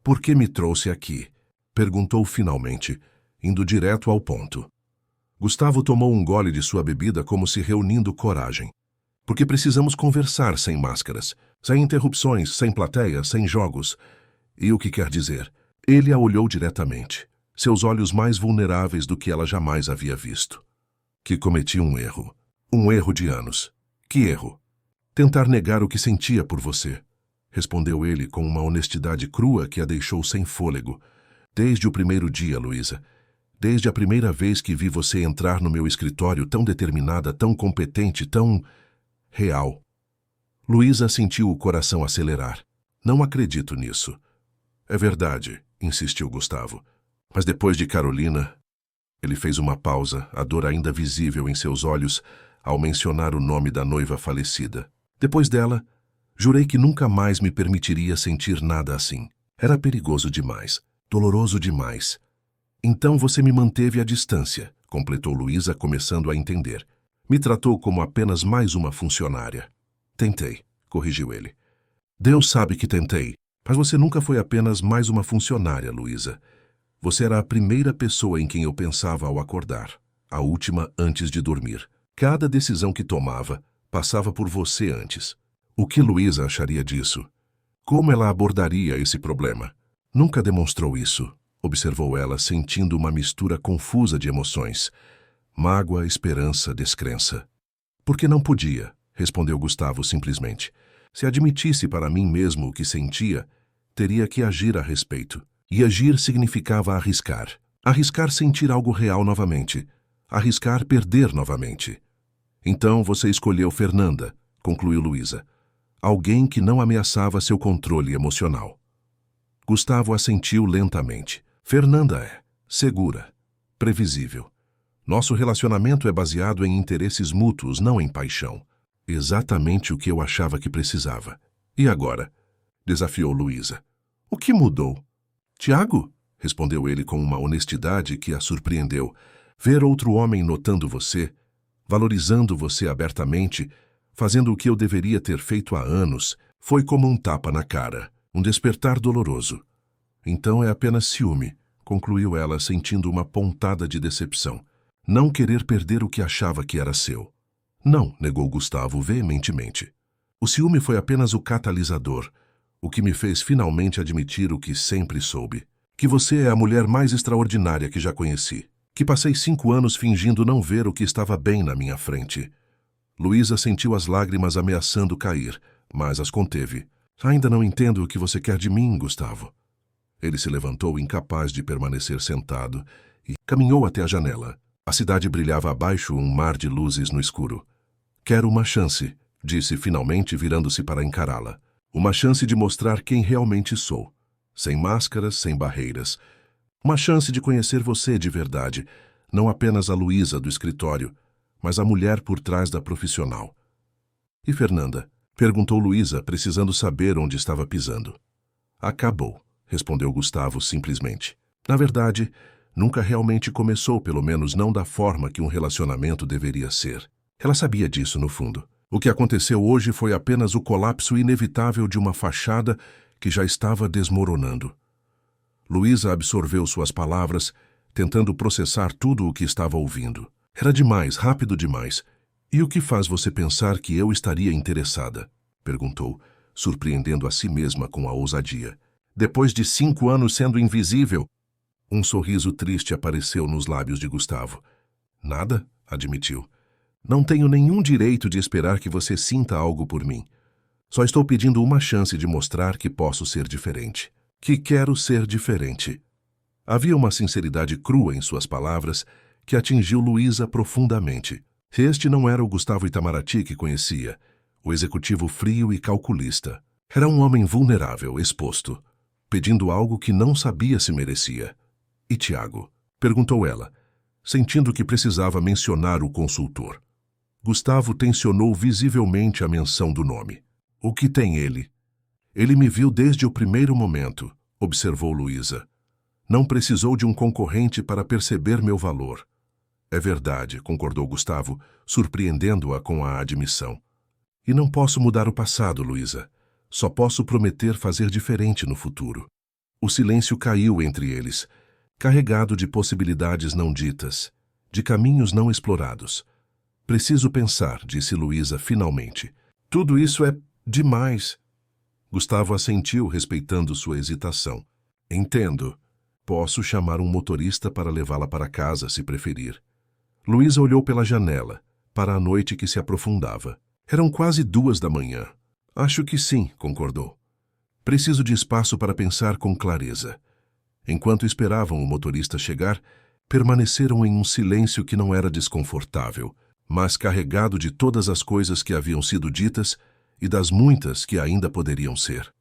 Por que me trouxe aqui? Perguntou finalmente, indo direto ao ponto. Gustavo tomou um gole de sua bebida como se reunindo coragem. Porque precisamos conversar sem máscaras, sem interrupções, sem plateia, sem jogos. E o que quer dizer? Ele a olhou diretamente, seus olhos mais vulneráveis do que ela jamais havia visto. Que cometi um erro. Um erro de anos. Que erro? Tentar negar o que sentia por você, respondeu ele com uma honestidade crua que a deixou sem fôlego. Desde o primeiro dia, Luísa. Desde a primeira vez que vi você entrar no meu escritório tão determinada, tão competente, tão... real. Luísa sentiu o coração acelerar. Não acredito nisso. É verdade, insistiu Gustavo. Mas depois de Carolina... Ele fez uma pausa, a dor ainda visível em seus olhos, ao mencionar o nome da noiva falecida. Depois dela, jurei que nunca mais me permitiria sentir nada assim. Era perigoso demais, doloroso demais. Então você me manteve à distância, completou Luísa, começando a entender. Me tratou como apenas mais uma funcionária. Tentei, corrigiu ele. Deus sabe que tentei, mas você nunca foi apenas mais uma funcionária, Luísa. Você era a primeira pessoa em quem eu pensava ao acordar, a última antes de dormir. Cada decisão que tomava passava por você antes. O que Luísa acharia disso? Como ela abordaria esse problema? Nunca demonstrou isso, observou ela, sentindo uma mistura confusa de emoções. Mágoa, esperança, descrença. Porque não podia, respondeu Gustavo simplesmente. Se admitisse para mim mesmo o que sentia, teria que agir a respeito. E agir significava arriscar. Arriscar sentir algo real novamente. Arriscar perder novamente. Então você escolheu Fernanda, concluiu Luísa. Alguém que não ameaçava seu controle emocional. Gustavo assentiu lentamente. Fernanda é segura, previsível. Nosso relacionamento é baseado em interesses mútuos, não em paixão. Exatamente o que eu achava que precisava. E agora? Desafiou Luísa. O que mudou? Tiago, respondeu ele com uma honestidade que a surpreendeu. Ver outro homem notando você, valorizando você abertamente, fazendo o que eu deveria ter feito há anos, foi como um tapa na cara, um despertar doloroso. Então é apenas ciúme, concluiu ela, sentindo uma pontada de decepção. Não querer perder o que achava que era seu. Não, negou Gustavo veementemente. O ciúme foi apenas o catalisador, o que me fez finalmente admitir o que sempre soube. Que você é a mulher mais extraordinária que já conheci. Que passei 5 anos fingindo não ver o que estava bem na minha frente. Luísa sentiu as lágrimas ameaçando cair, mas as conteve. Ainda não entendo o que você quer de mim, Gustavo. Ele se levantou, incapaz de permanecer sentado, e caminhou até a janela. A cidade brilhava abaixo, um mar de luzes no escuro. Quero uma chance, disse finalmente, virando-se para encará-la. Uma chance de mostrar quem realmente sou. Sem máscaras, sem barreiras. Uma chance de conhecer você de verdade, não apenas a Luísa do escritório, mas a mulher por trás da profissional. E Fernanda? Perguntou Luísa, precisando saber onde estava pisando. Acabou, respondeu Gustavo simplesmente. Na verdade, nunca realmente começou, pelo menos não da forma que um relacionamento deveria ser. Ela sabia disso no fundo. O que aconteceu hoje foi apenas o colapso inevitável de uma fachada que já estava desmoronando. Luísa absorveu suas palavras, tentando processar tudo o que estava ouvindo. Era demais, rápido demais. E o que faz você pensar que eu estaria interessada? Perguntou, surpreendendo a si mesma com a ousadia. Depois de 5 anos sendo invisível? Um sorriso triste apareceu nos lábios de Gustavo. Nada, admitiu. Não tenho nenhum direito de esperar que você sinta algo por mim. Só estou pedindo uma chance de mostrar que posso ser diferente. Que quero ser diferente. Havia uma sinceridade crua em suas palavras que atingiu Luísa profundamente. Este não era o Gustavo Itamaraty que conhecia, o executivo frio e calculista. Era um homem vulnerável, exposto, pedindo algo que não sabia se merecia. E Tiago? Perguntou ela, sentindo que precisava mencionar o consultor. Gustavo tensionou visivelmente a menção do nome. O que tem ele? Ele me viu desde o primeiro momento, observou Luísa. Não precisou de um concorrente para perceber meu valor. É verdade, concordou Gustavo, surpreendendo-a com a admissão. E não posso mudar o passado, Luísa. Só posso prometer fazer diferente no futuro. O silêncio caiu entre eles, carregado de possibilidades não ditas, de caminhos não explorados. Preciso pensar, disse Luísa finalmente. Tudo isso é demais. Gustavo assentiu, respeitando sua hesitação. Entendo. Posso chamar um motorista para levá-la para casa, se preferir. Luísa olhou pela janela, para a noite que se aprofundava. Eram quase 2 da manhã. Acho que sim, concordou. Preciso de espaço para pensar com clareza. Enquanto esperavam o motorista chegar, permaneceram em um silêncio que não era desconfortável, mas carregado de todas as coisas que haviam sido ditas e das muitas que ainda poderiam ser.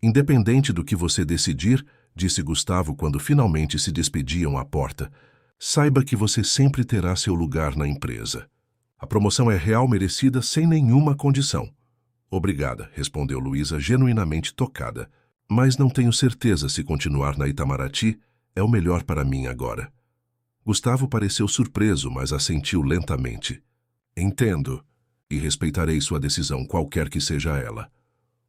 Independente do que você decidir, disse Gustavo quando finalmente se despediam à porta, saiba que você sempre terá seu lugar na empresa. A promoção é real, merecida, sem nenhuma condição. Obrigada, respondeu Luísa, genuinamente tocada. Mas não tenho certeza se continuar na Itamaraty é o melhor para mim agora. Gustavo pareceu surpreso, mas assentiu lentamente. Entendo, e respeitarei sua decisão, qualquer que seja ela.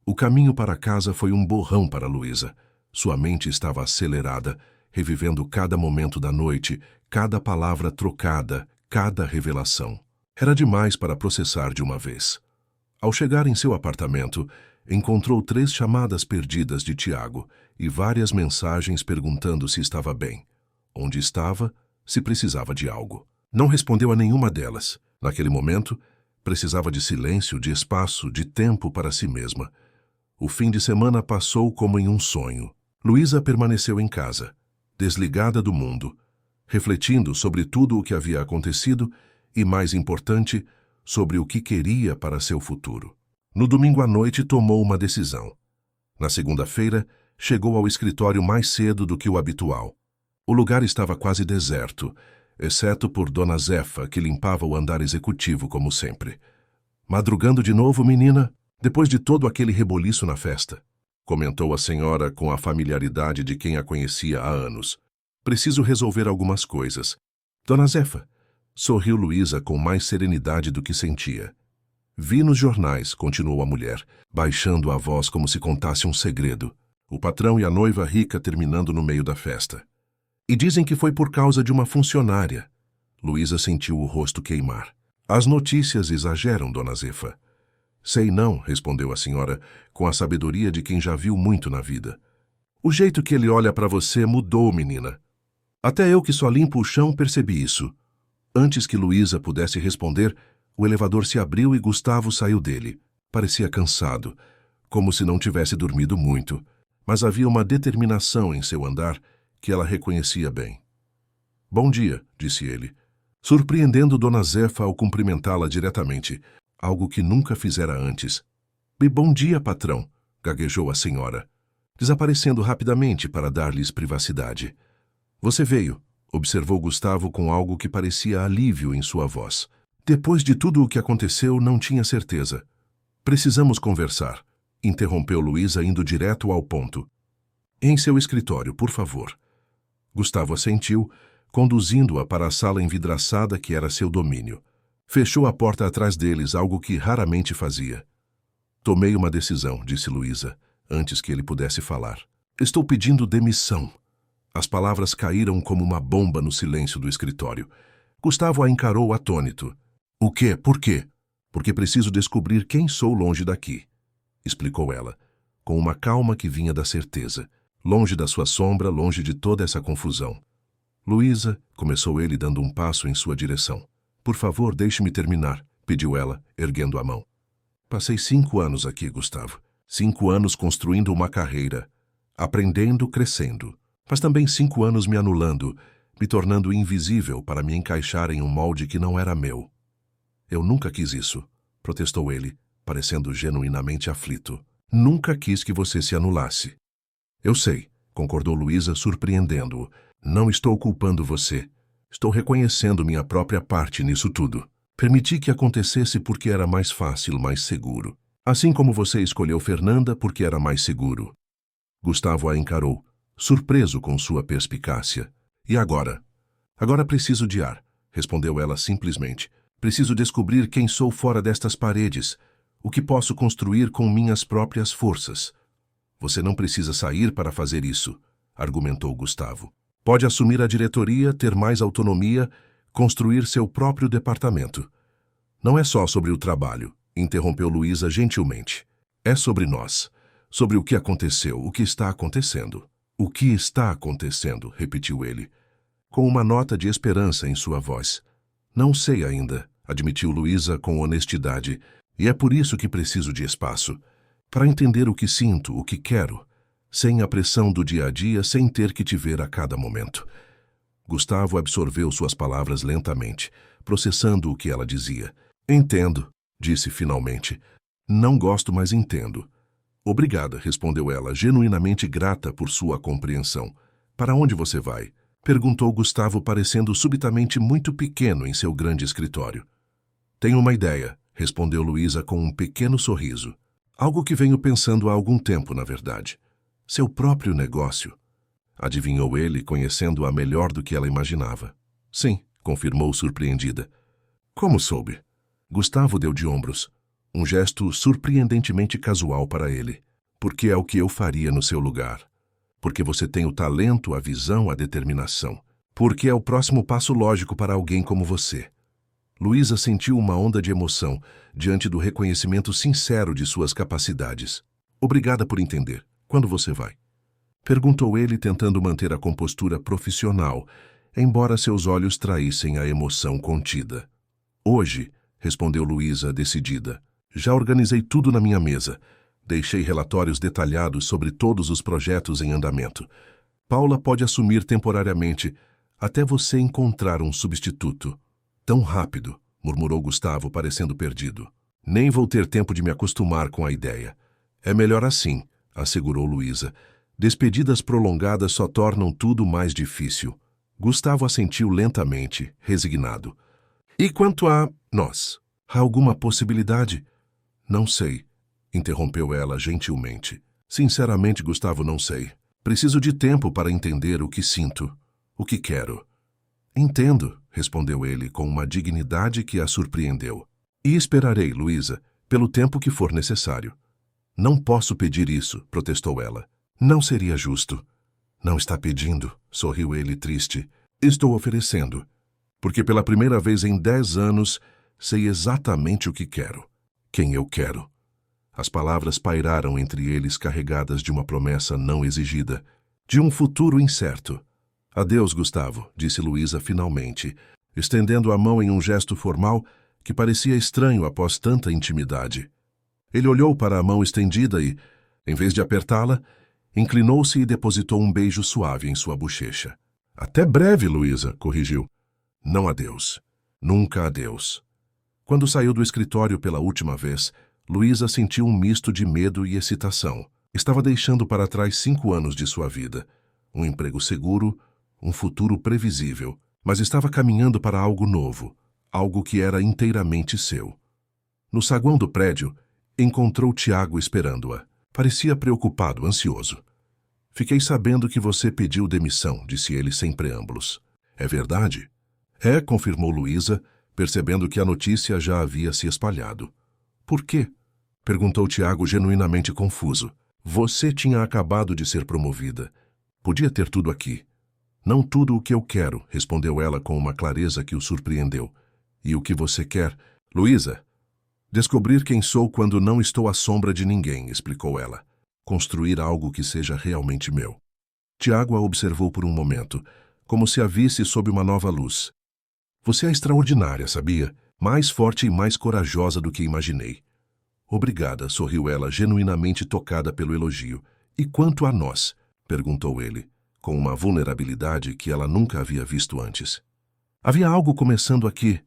O caminho para casa foi um borrão para Luísa. Sua mente estava acelerada, revivendo cada momento da noite, cada palavra trocada, cada revelação. Era demais para processar de uma vez. Ao chegar em seu apartamento, encontrou 3 chamadas perdidas de Tiago e várias mensagens perguntando se estava bem, onde estava, se precisava de algo. Não respondeu a nenhuma delas. Naquele momento, precisava de silêncio, de espaço, de tempo para si mesma. O fim de semana passou como em um sonho. Luísa permaneceu em casa, desligada do mundo, refletindo sobre tudo o que havia acontecido e, mais importante, sobre o que queria para seu futuro. No domingo à noite tomou uma decisão. Na segunda-feira, chegou ao escritório mais cedo do que o habitual. O lugar estava quase deserto, exceto por Dona Zefa, que limpava o andar executivo como sempre. Madrugando de novo, menina? Depois de todo aquele reboliço na festa, comentou a senhora com a familiaridade de quem a conhecia há anos. Preciso resolver algumas coisas. Dona Zefa, sorriu Luísa com mais serenidade do que sentia. Vi nos jornais, continuou a mulher, baixando a voz como se contasse um segredo. O patrão e a noiva rica terminando no meio da festa. E dizem que foi por causa de uma funcionária. Luísa sentiu o rosto queimar. As notícias exageram, Dona Zefa. Sei não, respondeu a senhora, com a sabedoria de quem já viu muito na vida. O jeito que ele olha para você mudou, menina. Até eu que só limpo o chão percebi isso. Antes que Luísa pudesse responder, o elevador se abriu e Gustavo saiu dele. Parecia cansado, como se não tivesse dormido muito, mas havia uma determinação em seu andar que ela reconhecia bem. Bom dia, disse ele, surpreendendo Dona Zefa ao cumprimentá-la diretamente, algo que nunca fizera antes. E bom dia, patrão, gaguejou a senhora, desaparecendo rapidamente para dar-lhes privacidade. Você veio, observou Gustavo com algo que parecia alívio em sua voz. Depois de tudo o que aconteceu, não tinha certeza. Precisamos conversar, interrompeu Luísa indo direto ao ponto. Em seu escritório, por favor. Gustavo assentiu, conduzindo-a para a sala envidraçada que era seu domínio. Fechou a porta atrás deles, algo que raramente fazia. Tomei uma decisão, disse Luísa, antes que ele pudesse falar. Estou pedindo demissão. As palavras caíram como uma bomba no silêncio do escritório. Gustavo a encarou atônito. O quê? Por quê? Porque preciso descobrir quem sou longe daqui, explicou ela, com uma calma que vinha da certeza, longe da sua sombra, longe de toda essa confusão. Luísa, começou ele dando um passo em sua direção. Por favor, deixe-me terminar, pediu ela, erguendo a mão. Passei 5 anos aqui, Gustavo. 5 anos construindo uma carreira, aprendendo, crescendo, mas também 5 anos me anulando, me tornando invisível para me encaixar em um molde que não era meu. Eu nunca quis isso, protestou ele, parecendo genuinamente aflito. Nunca quis que você se anulasse. Eu sei, concordou Luísa, surpreendendo-o. Não estou culpando você. Estou reconhecendo minha própria parte nisso tudo. Permiti que acontecesse porque era mais fácil, mais seguro. Assim como você escolheu Fernanda porque era mais seguro. Gustavo a encarou, surpreso com sua perspicácia. E agora? Agora preciso de ar, respondeu ela simplesmente. Preciso descobrir quem sou fora destas paredes, o que posso construir com minhas próprias forças. Você não precisa sair para fazer isso, argumentou Gustavo. Pode assumir a diretoria, ter mais autonomia, construir seu próprio departamento. Não é só sobre o trabalho, interrompeu Luísa gentilmente. É sobre nós, sobre o que aconteceu, o que está acontecendo. O que está acontecendo, repetiu ele, com uma nota de esperança em sua voz. Não sei ainda, admitiu Luísa com honestidade, e é por isso que preciso de espaço, para entender o que sinto, o que quero, sem a pressão do dia a dia, sem ter que te ver a cada momento. Gustavo absorveu suas palavras lentamente, processando o que ela dizia. Entendo, disse finalmente. Não gosto, mas entendo. Obrigada, respondeu ela, genuinamente grata por sua compreensão. Para onde você vai? Perguntou Gustavo, parecendo subitamente muito pequeno em seu grande escritório. Tenho uma ideia, respondeu Luísa com um pequeno sorriso. Algo que venho pensando há algum tempo, na verdade. Seu próprio negócio. Adivinhou ele, conhecendo-a melhor do que ela imaginava. Sim, confirmou surpreendida. Como soube? Gustavo deu de ombros. Um gesto surpreendentemente casual para ele. Porque é o que eu faria no seu lugar. Porque você tem o talento, a visão, a determinação. Porque é o próximo passo lógico para alguém como você. Luísa sentiu uma onda de emoção diante do reconhecimento sincero de suas capacidades. Obrigada por entender. Quando você vai? Perguntou ele, tentando manter a compostura profissional, embora seus olhos traíssem a emoção contida. Hoje, respondeu Luísa, decidida. Já organizei tudo na minha mesa. Deixei relatórios detalhados sobre todos os projetos em andamento. Paula pode assumir temporariamente, até você encontrar um substituto. Tão rápido, murmurou Gustavo, parecendo perdido. Nem vou ter tempo de me acostumar com a ideia. É melhor assim, assegurou Luísa. Despedidas prolongadas só tornam tudo mais difícil. Gustavo assentiu lentamente, resignado. E quanto a nós? Há alguma possibilidade? Não sei, interrompeu ela gentilmente. Sinceramente, Gustavo, não sei. Preciso de tempo para entender o que sinto, o que quero. Entendo, respondeu ele com uma dignidade que a surpreendeu. E esperarei, Luísa, pelo tempo que for necessário. Não posso pedir isso, protestou ela. Não seria justo. Não está pedindo, sorriu ele triste. Estou oferecendo. Porque pela primeira vez em 10 anos, sei exatamente o que quero. Quem eu quero. As palavras pairaram entre eles carregadas de uma promessa não exigida, de um futuro incerto. Adeus, Gustavo, disse Luísa finalmente, estendendo a mão em um gesto formal que parecia estranho após tanta intimidade. Ele olhou para a mão estendida e, em vez de apertá-la, inclinou-se e depositou um beijo suave em sua bochecha. Até breve, Luísa, corrigiu. Não adeus. Nunca adeus. Quando saiu do escritório pela última vez, Luísa sentiu um misto de medo e excitação. Estava deixando para trás 5 anos de sua vida. Um emprego seguro, um futuro previsível, mas estava caminhando para algo novo, algo que era inteiramente seu. No saguão do prédio, encontrou Tiago esperando-a. Parecia preocupado, ansioso. Fiquei sabendo que você pediu demissão, disse ele sem preâmbulos. É verdade? É, confirmou Luísa, percebendo que a notícia já havia se espalhado. Por quê? Perguntou Tiago, genuinamente confuso. Você tinha acabado de ser promovida. Podia ter tudo aqui. Não tudo o que eu quero, respondeu ela com uma clareza que o surpreendeu. E o que você quer? Luísa, descobrir quem sou quando não estou à sombra de ninguém, explicou ela. Construir algo que seja realmente meu. Tiago a observou por um momento, como se a visse sob uma nova luz. Você é extraordinária, sabia? Mais forte e mais corajosa do que imaginei. Obrigada, sorriu ela, genuinamente tocada pelo elogio. E quanto a nós? Perguntou ele, com uma vulnerabilidade que ela nunca havia visto antes. Havia algo começando aqui.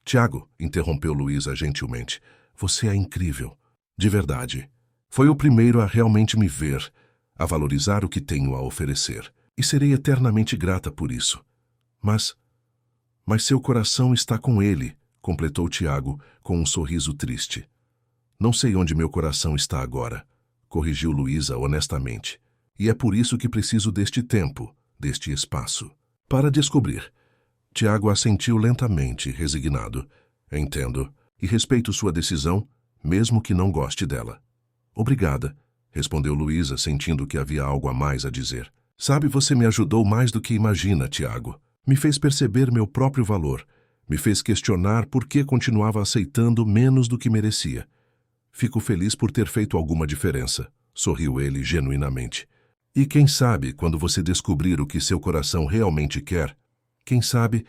Tiago, interrompeu Luísa gentilmente, você é incrível. De verdade. Foi o primeiro a realmente me ver, a valorizar o que tenho a oferecer. E serei eternamente grata por isso. Mas seu coração está com ele, completou Tiago com um sorriso triste. Não sei onde meu coração está agora, corrigiu Luísa honestamente. E é por isso que preciso deste tempo, deste espaço, para descobrir. Tiago assentiu lentamente, resignado. Entendo, e respeito sua decisão, mesmo que não goste dela. Obrigada, respondeu Luísa, sentindo que havia algo a mais a dizer. Sabe, você me ajudou mais do que imagina, Tiago. Me fez perceber meu próprio valor. Me fez questionar por que continuava aceitando menos do que merecia. Fico feliz por ter feito alguma diferença, sorriu ele genuinamente. E quem sabe, quando você descobrir o que seu coração realmente quer, quem sabe,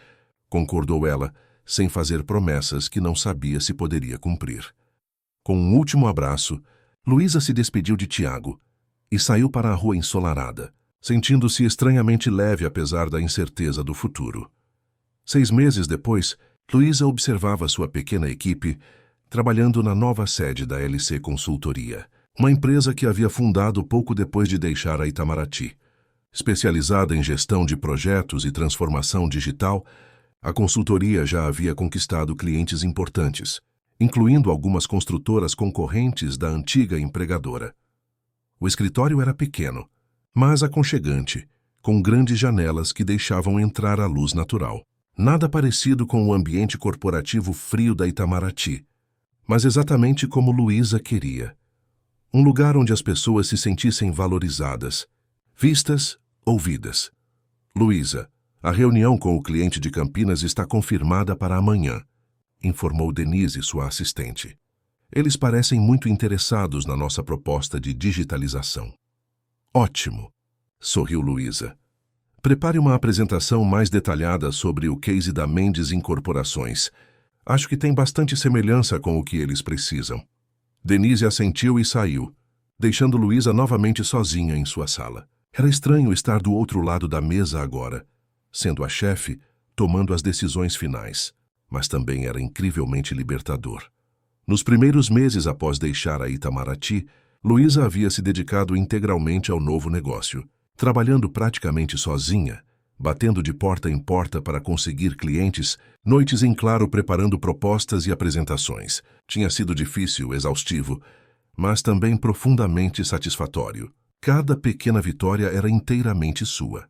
concordou ela, sem fazer promessas que não sabia se poderia cumprir. Com um último abraço, Luísa se despediu de Tiago e saiu para a rua ensolarada, sentindo-se estranhamente leve apesar da incerteza do futuro. 6 meses depois, Luísa observava sua pequena equipe trabalhando na nova sede da LC Consultoria, uma empresa que havia fundado pouco depois de deixar a Itamaraty. Especializada em gestão de projetos e transformação digital, a consultoria já havia conquistado clientes importantes, incluindo algumas construtoras concorrentes da antiga empregadora. O escritório era pequeno, mas aconchegante, com grandes janelas que deixavam entrar a luz natural. Nada parecido com o ambiente corporativo frio da Itamaraty, mas exatamente como Luísa queria. Um lugar onde as pessoas se sentissem valorizadas, vistas, ouvidas. Luísa, a reunião com o cliente de Campinas está confirmada para amanhã, informou Denise, sua assistente. Eles parecem muito interessados na nossa proposta de digitalização. Ótimo, sorriu Luísa. Prepare uma apresentação mais detalhada sobre o case da Mendes Incorporações. Acho que tem bastante semelhança com o que eles precisam. Denise assentiu e saiu, deixando Luísa novamente sozinha em sua sala. Era estranho estar do outro lado da mesa agora, sendo a chefe, tomando as decisões finais, mas também era incrivelmente libertador. Nos primeiros meses após deixar a Itamaraty, Luísa havia se dedicado integralmente ao novo negócio, trabalhando praticamente sozinha, batendo de porta em porta para conseguir clientes, noites em claro preparando propostas e apresentações. Tinha sido difícil, exaustivo, mas também profundamente satisfatório. Cada pequena vitória era inteiramente sua.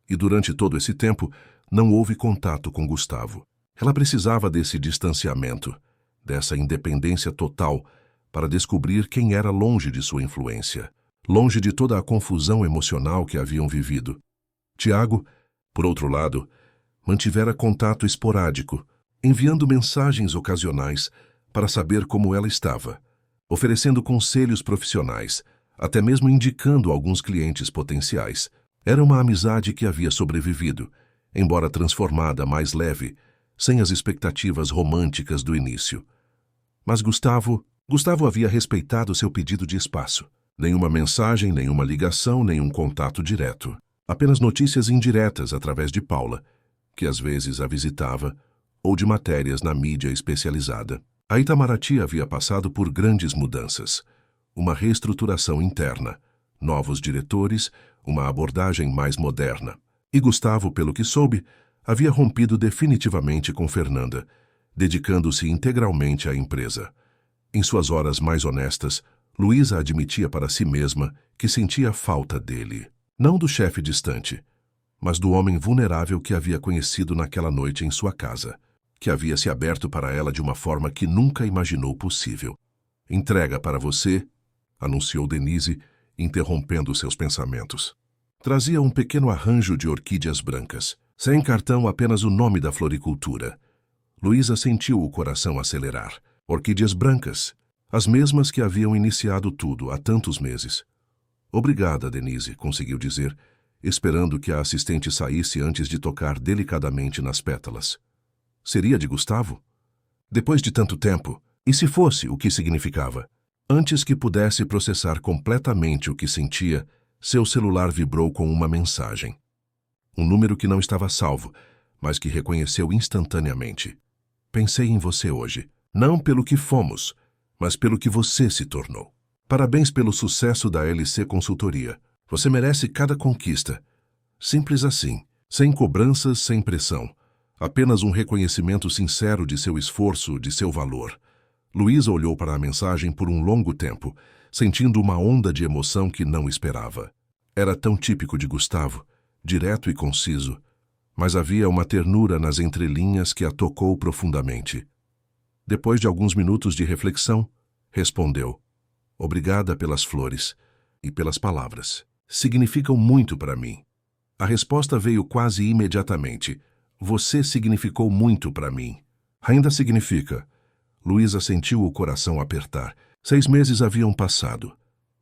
E durante todo esse tempo, não houve contato com Gustavo. Ela precisava desse distanciamento, dessa independência total, para descobrir quem era longe de sua influência, longe de toda a confusão emocional que haviam vivido. Tiago, por outro lado, mantivera contato esporádico, enviando mensagens ocasionais para saber como ela estava, oferecendo conselhos profissionais, até mesmo indicando alguns clientes potenciais. Era uma amizade que havia sobrevivido, embora transformada mais leve, sem as expectativas românticas do início. Mas Gustavo havia respeitado seu pedido de espaço. Nenhuma mensagem, nenhuma ligação, nenhum contato direto. Apenas notícias indiretas através de Paula, que às vezes a visitava, ou de matérias na mídia especializada. A Itamaraty havia passado por grandes mudanças. Uma reestruturação interna, novos diretores, uma abordagem mais moderna. E Gustavo, pelo que soube, havia rompido definitivamente com Fernanda, dedicando-se integralmente à empresa. Em suas horas mais honestas, Luísa admitia para si mesma que sentia falta dele. Não do chefe distante, mas do homem vulnerável que havia conhecido naquela noite em sua casa, que havia se aberto para ela de uma forma que nunca imaginou possível. Entrega para você, anunciou Denise, interrompendo seus pensamentos. Trazia um pequeno arranjo de orquídeas brancas, sem cartão, apenas o nome da floricultura. Luísa sentiu o coração acelerar. Orquídeas brancas, as mesmas que haviam iniciado tudo há tantos meses. Obrigada, Denise, conseguiu dizer, esperando que a assistente saísse antes de tocar delicadamente nas pétalas. Seria de Gustavo? Depois de tanto tempo, e se fosse, o que significava? Antes que pudesse processar completamente o que sentia, seu celular vibrou com uma mensagem. Um número que não estava salvo, mas que reconheceu instantaneamente. Pensei em você hoje, não pelo que fomos, mas pelo que você se tornou. Parabéns pelo sucesso da LC Consultoria. Você merece cada conquista. Simples assim, sem cobranças, sem pressão. Apenas um reconhecimento sincero de seu esforço, de seu valor. Luísa olhou para a mensagem por um longo tempo, sentindo uma onda de emoção que não esperava. Era tão típico de Gustavo, direto e conciso, mas havia uma ternura nas entrelinhas que a tocou profundamente. Depois de alguns minutos de reflexão, respondeu: Obrigada pelas flores e pelas palavras. Significam muito para mim. A resposta veio quase imediatamente. Você significou muito para mim. Ainda significa. Luísa sentiu o coração apertar. 6 meses haviam passado.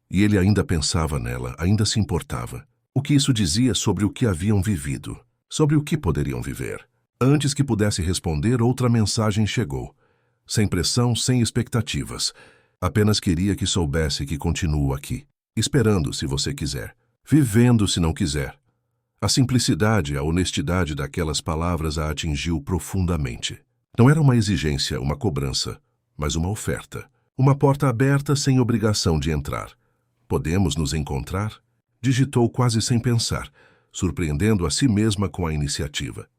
E ele ainda pensava nela, ainda se importava. O que isso dizia sobre o que haviam vivido? Sobre o que poderiam viver? Antes que pudesse responder, outra mensagem chegou. Sem pressão, sem expectativas. Apenas queria que soubesse que continuo aqui. Esperando, se você quiser. Vivendo, se não quiser. A simplicidade, a honestidade daquelas palavras a atingiu profundamente. Não era uma exigência, uma cobrança, mas uma oferta. Uma porta aberta sem obrigação de entrar. Podemos nos encontrar? Digitou quase sem pensar, surpreendendo a si mesma com a iniciativa.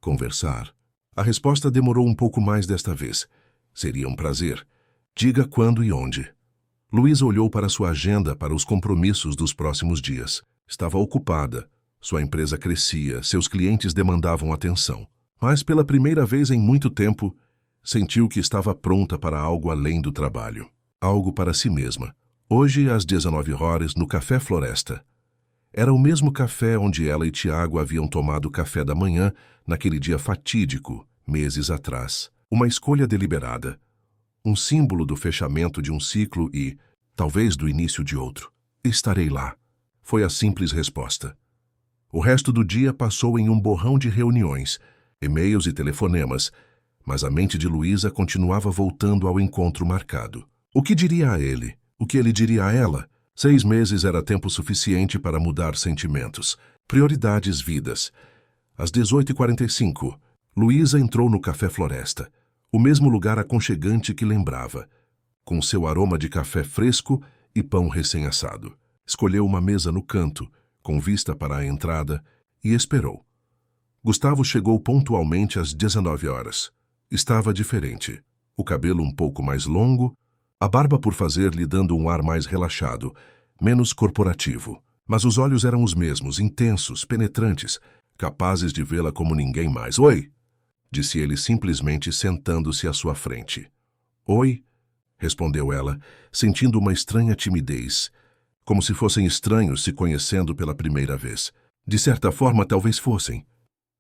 Conversar. A resposta demorou um pouco mais desta vez. Seria um prazer. Diga quando e onde. Luísa olhou para sua agenda para os compromissos dos próximos dias. Estava ocupada. Sua empresa crescia, seus clientes demandavam atenção. Mas pela primeira vez em muito tempo, sentiu que estava pronta para algo além do trabalho. Algo para si mesma. Hoje, às 19 horas, no Café Floresta. Era o mesmo café onde ela e Tiago haviam tomado café da manhã naquele dia fatídico, meses atrás. Uma escolha deliberada. Um símbolo do fechamento de um ciclo e, talvez, do início de outro. Estarei lá. Foi a simples resposta. O resto do dia passou em um borrão de reuniões, e-mails e telefonemas, mas a mente de Luísa continuava voltando ao encontro marcado. O que diria a ele? O que ele diria a ela? 6 meses era tempo suficiente para mudar sentimentos. Prioridades, vidas. Às 18h45, Luísa entrou no Café Floresta, o mesmo lugar aconchegante que lembrava, com seu aroma de café fresco e pão recém-assado. Escolheu uma mesa no canto, com vista para a entrada, e esperou. Gustavo chegou pontualmente às 19 horas. Estava diferente. O cabelo um pouco mais longo, a barba por fazer lhe dando um ar mais relaxado, menos corporativo. Mas os olhos eram os mesmos, intensos, penetrantes, capazes de vê-la como ninguém mais. Oi! Disse ele simplesmente sentando-se à sua frente. Oi! Respondeu ela, sentindo uma estranha timidez, como se fossem estranhos se conhecendo pela primeira vez. De certa forma, talvez fossem.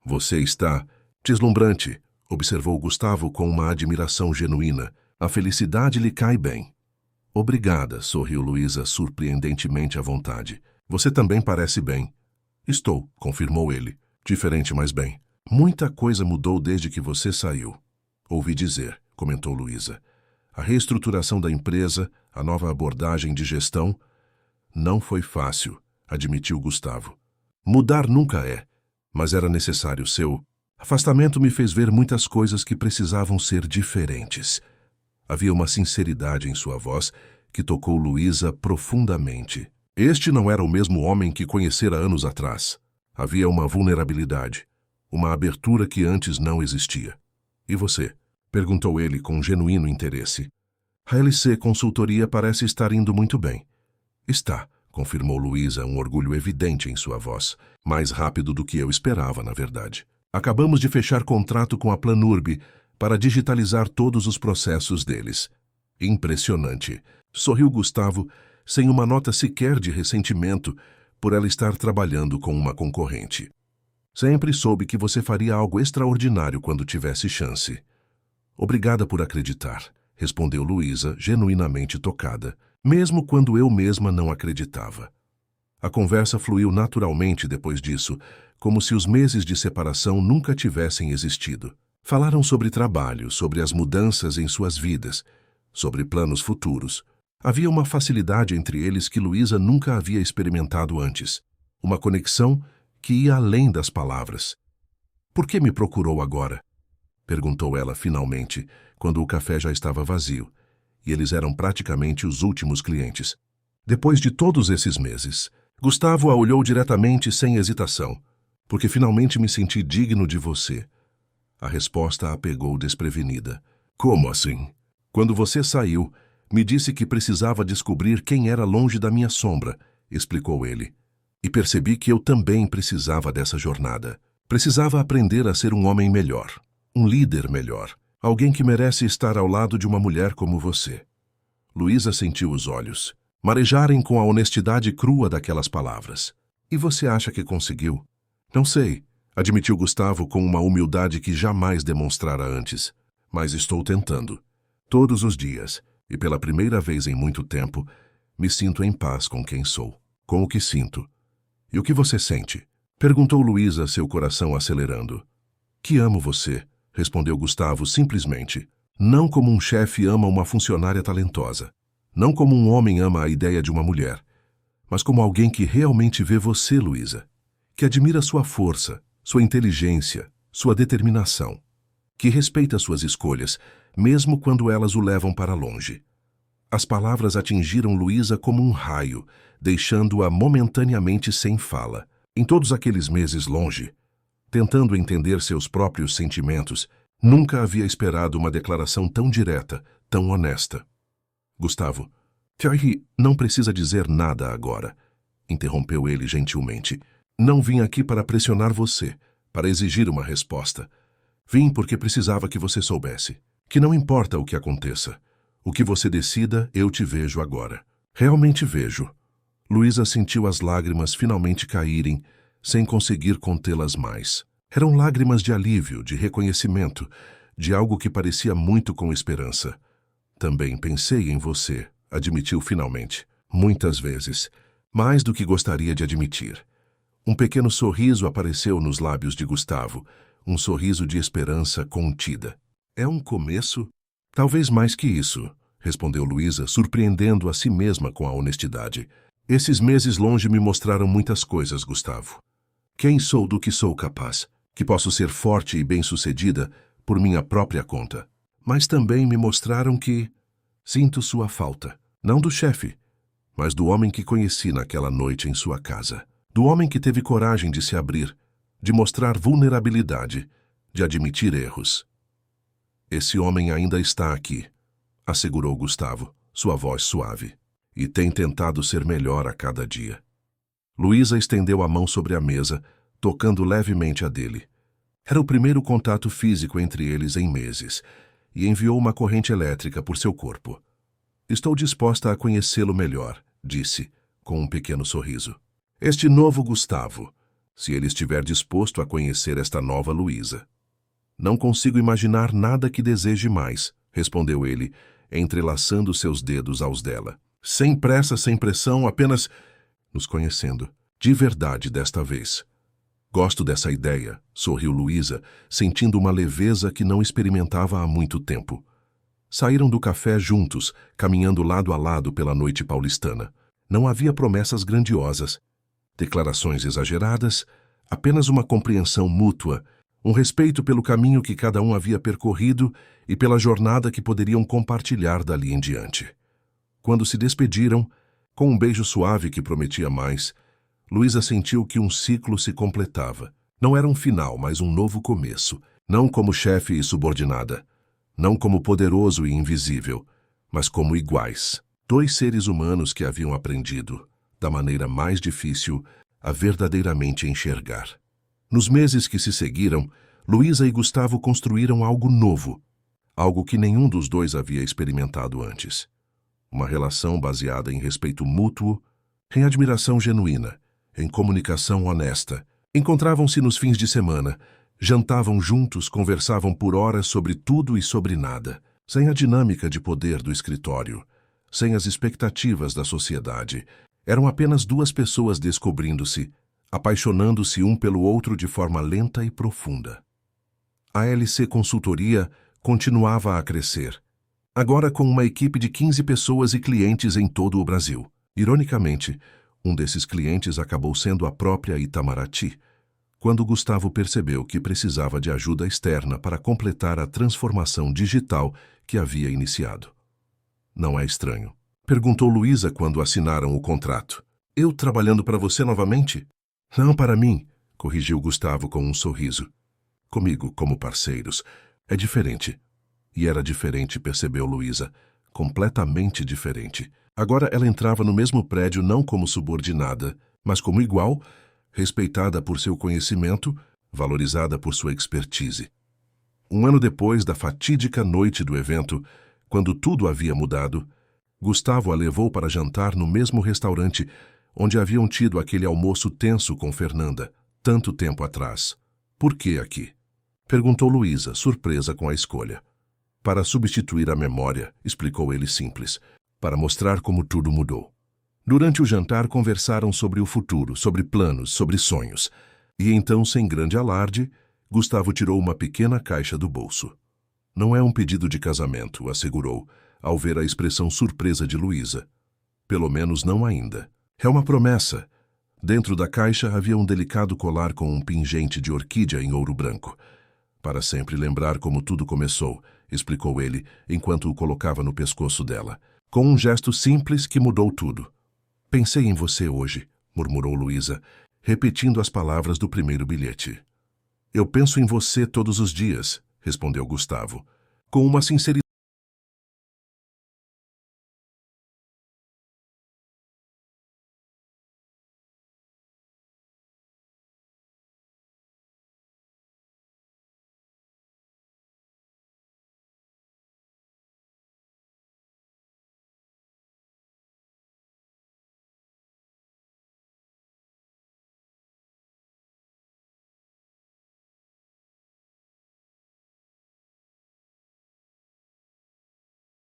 Você está deslumbrante, observou Gustavo com uma admiração genuína. A felicidade lhe cai bem. Obrigada, sorriu Luísa surpreendentemente à vontade. Você também parece bem. Estou, confirmou ele. Diferente, mas bem. Muita coisa mudou desde que você saiu. Ouvi dizer, comentou Luísa. A reestruturação da empresa, a nova abordagem de gestão. Não foi fácil, admitiu Gustavo. Mudar nunca é, mas era necessário. Seu afastamento me fez ver muitas coisas que precisavam ser diferentes. Havia uma sinceridade em sua voz que tocou Luísa profundamente. Este não era o mesmo homem que conhecera anos atrás. Havia uma vulnerabilidade, uma abertura que antes não existia. E você? Perguntou ele com genuíno interesse. A LC Consultoria parece estar indo muito bem. Está, confirmou Luísa, um orgulho evidente em sua voz. Mais rápido do que eu esperava, na verdade. Acabamos de fechar contrato com a Planurb para digitalizar todos os processos deles. Impressionante. Sorriu Gustavo, sem uma nota sequer de ressentimento por ela estar trabalhando com uma concorrente. Sempre soube que você faria algo extraordinário quando tivesse chance. Obrigada por acreditar, respondeu Luísa, genuinamente tocada, mesmo quando eu mesma não acreditava. A conversa fluiu naturalmente depois disso, como se os meses de separação nunca tivessem existido. Falaram sobre trabalho, sobre as mudanças em suas vidas, sobre planos futuros. Havia uma facilidade entre eles que Luísa nunca havia experimentado antes. Uma conexão que ia além das palavras. Por que me procurou agora? Perguntou ela finalmente, quando o café já estava vazio, e eles eram praticamente os últimos clientes. Depois de todos esses meses, Gustavo a olhou diretamente sem hesitação. Porque finalmente me senti digno de você. A resposta a pegou desprevenida. Como assim? Quando você saiu, me disse que precisava descobrir quem era longe da minha sombra, explicou ele. E percebi que eu também precisava dessa jornada. Precisava aprender a ser um homem melhor, um líder melhor, alguém que merece estar ao lado de uma mulher como você. Luísa sentiu os olhos marejarem com a honestidade crua daquelas palavras. E você acha que conseguiu? Não sei, admitiu Gustavo com uma humildade que jamais demonstrara antes. Mas estou tentando. Todos os dias, e pela primeira vez em muito tempo, me sinto em paz com quem sou, com o que sinto. E o que você sente? Perguntou Luísa, seu coração acelerando. Que amo você, respondeu Gustavo simplesmente. Não como um chefe ama uma funcionária talentosa. Não como um homem ama a ideia de uma mulher. Mas como alguém que realmente vê você, Luísa. Que admira sua força, sua inteligência, sua determinação. que respeita suas escolhas, mesmo quando elas o levam para longe. As palavras atingiram Luísa como um raio, deixando-a momentaneamente sem fala. Em todos aqueles meses longe, tentando entender seus próprios sentimentos, nunca havia esperado uma declaração tão direta, tão honesta. Gustavo, Thierry não precisa dizer nada agora, interrompeu ele gentilmente. Não vim aqui para pressionar você, para exigir uma resposta. Vim porque precisava que você soubesse que não importa o que aconteça. O que você decida, eu te vejo agora. Realmente vejo. Luísa sentiu as lágrimas finalmente caírem, sem conseguir contê-las mais. Eram lágrimas de alívio, de reconhecimento, de algo que parecia muito com esperança. Também pensei em você, admitiu finalmente. Muitas vezes. Mais do que gostaria de admitir. Um pequeno sorriso apareceu nos lábios de Gustavo, um sorriso de esperança contida. É um começo? Talvez mais que isso, respondeu Luísa, surpreendendo a si mesma com a honestidade. Esses meses longe me mostraram muitas coisas, Gustavo. Quem sou do que sou capaz, que posso ser forte e bem-sucedida por minha própria conta. Mas também me mostraram que sinto sua falta, não do chefe, mas do homem que conheci naquela noite em sua casa. Do homem que teve coragem de se abrir, de mostrar vulnerabilidade, de admitir erros. Esse homem ainda está aqui, assegurou Gustavo, sua voz suave, e tem tentado ser melhor a cada dia. Luísa estendeu a mão sobre a mesa, tocando levemente a dele. Era o primeiro contato físico entre eles em meses, e enviou uma corrente elétrica por seu corpo. Estou disposta a conhecê-lo melhor, disse, com um pequeno sorriso. Este novo Gustavo, se ele estiver disposto a conhecer esta nova Luísa. Não consigo imaginar nada que deseje mais, respondeu ele, entrelaçando seus dedos aos dela. Sem pressa, sem pressão, apenas nos conhecendo. De verdade desta vez. Gosto dessa ideia, sorriu Luísa, sentindo uma leveza que não experimentava há muito tempo. Saíram do café juntos, caminhando lado a lado pela noite paulistana. Não havia promessas grandiosas, declarações exageradas, apenas uma compreensão mútua, um respeito pelo caminho que cada um havia percorrido e pela jornada que poderiam compartilhar dali em diante. Quando se despediram, com um beijo suave que prometia mais, Luísa sentiu que um ciclo se completava. Não era um final, mas um novo começo. Não como chefe e subordinada. Não como poderoso e invisível, mas como iguais. Dois seres humanos que haviam aprendido, da maneira mais difícil, a verdadeiramente enxergar. Nos meses que se seguiram, Luísa e Gustavo construíram algo novo, algo que nenhum dos dois havia experimentado antes. Uma relação baseada em respeito mútuo, em admiração genuína, em comunicação honesta. Encontravam-se nos fins de semana, jantavam juntos, conversavam por horas sobre tudo e sobre nada, sem a dinâmica de poder do escritório, sem as expectativas da sociedade. Eram apenas duas pessoas descobrindo-se, apaixonando-se um pelo outro de forma lenta e profunda. A LC Consultoria continuava a crescer, agora com uma equipe de 15 pessoas e clientes em todo o Brasil. Ironicamente, um desses clientes acabou sendo a própria Itamaraty, quando Gustavo percebeu que precisava de ajuda externa para completar a transformação digital que havia iniciado. Não é estranho? Perguntou Luísa quando assinaram o contrato. Eu trabalhando para você novamente? Não para mim, corrigiu Gustavo com um sorriso. Comigo, como parceiros, é diferente. E era diferente, percebeu Luísa. Completamente diferente. Agora ela entrava no mesmo prédio não como subordinada, mas como igual, respeitada por seu conhecimento, valorizada por sua expertise. Um ano depois da fatídica noite do evento, quando tudo havia mudado, Gustavo a levou para jantar no mesmo restaurante onde haviam tido aquele almoço tenso com Fernanda, tanto tempo atrás. Por que aqui? Perguntou Luísa, surpresa com a escolha. Para substituir a memória, explicou ele simples, para mostrar como tudo mudou. Durante o jantar conversaram sobre o futuro, sobre planos, sobre sonhos. E então, sem grande alarde, Gustavo tirou uma pequena caixa do bolso. Não é um pedido de casamento, assegurou, ao ver a expressão surpresa de Luísa. Pelo menos não ainda. É uma promessa. Dentro da caixa havia um delicado colar com um pingente de orquídea em ouro branco. Para sempre lembrar como tudo começou, explicou ele, enquanto o colocava no pescoço dela, com um gesto simples que mudou tudo. Pensei em você hoje, murmurou Luísa, repetindo as palavras do primeiro bilhete. Eu penso em você todos os dias, respondeu Gustavo, com uma sinceridade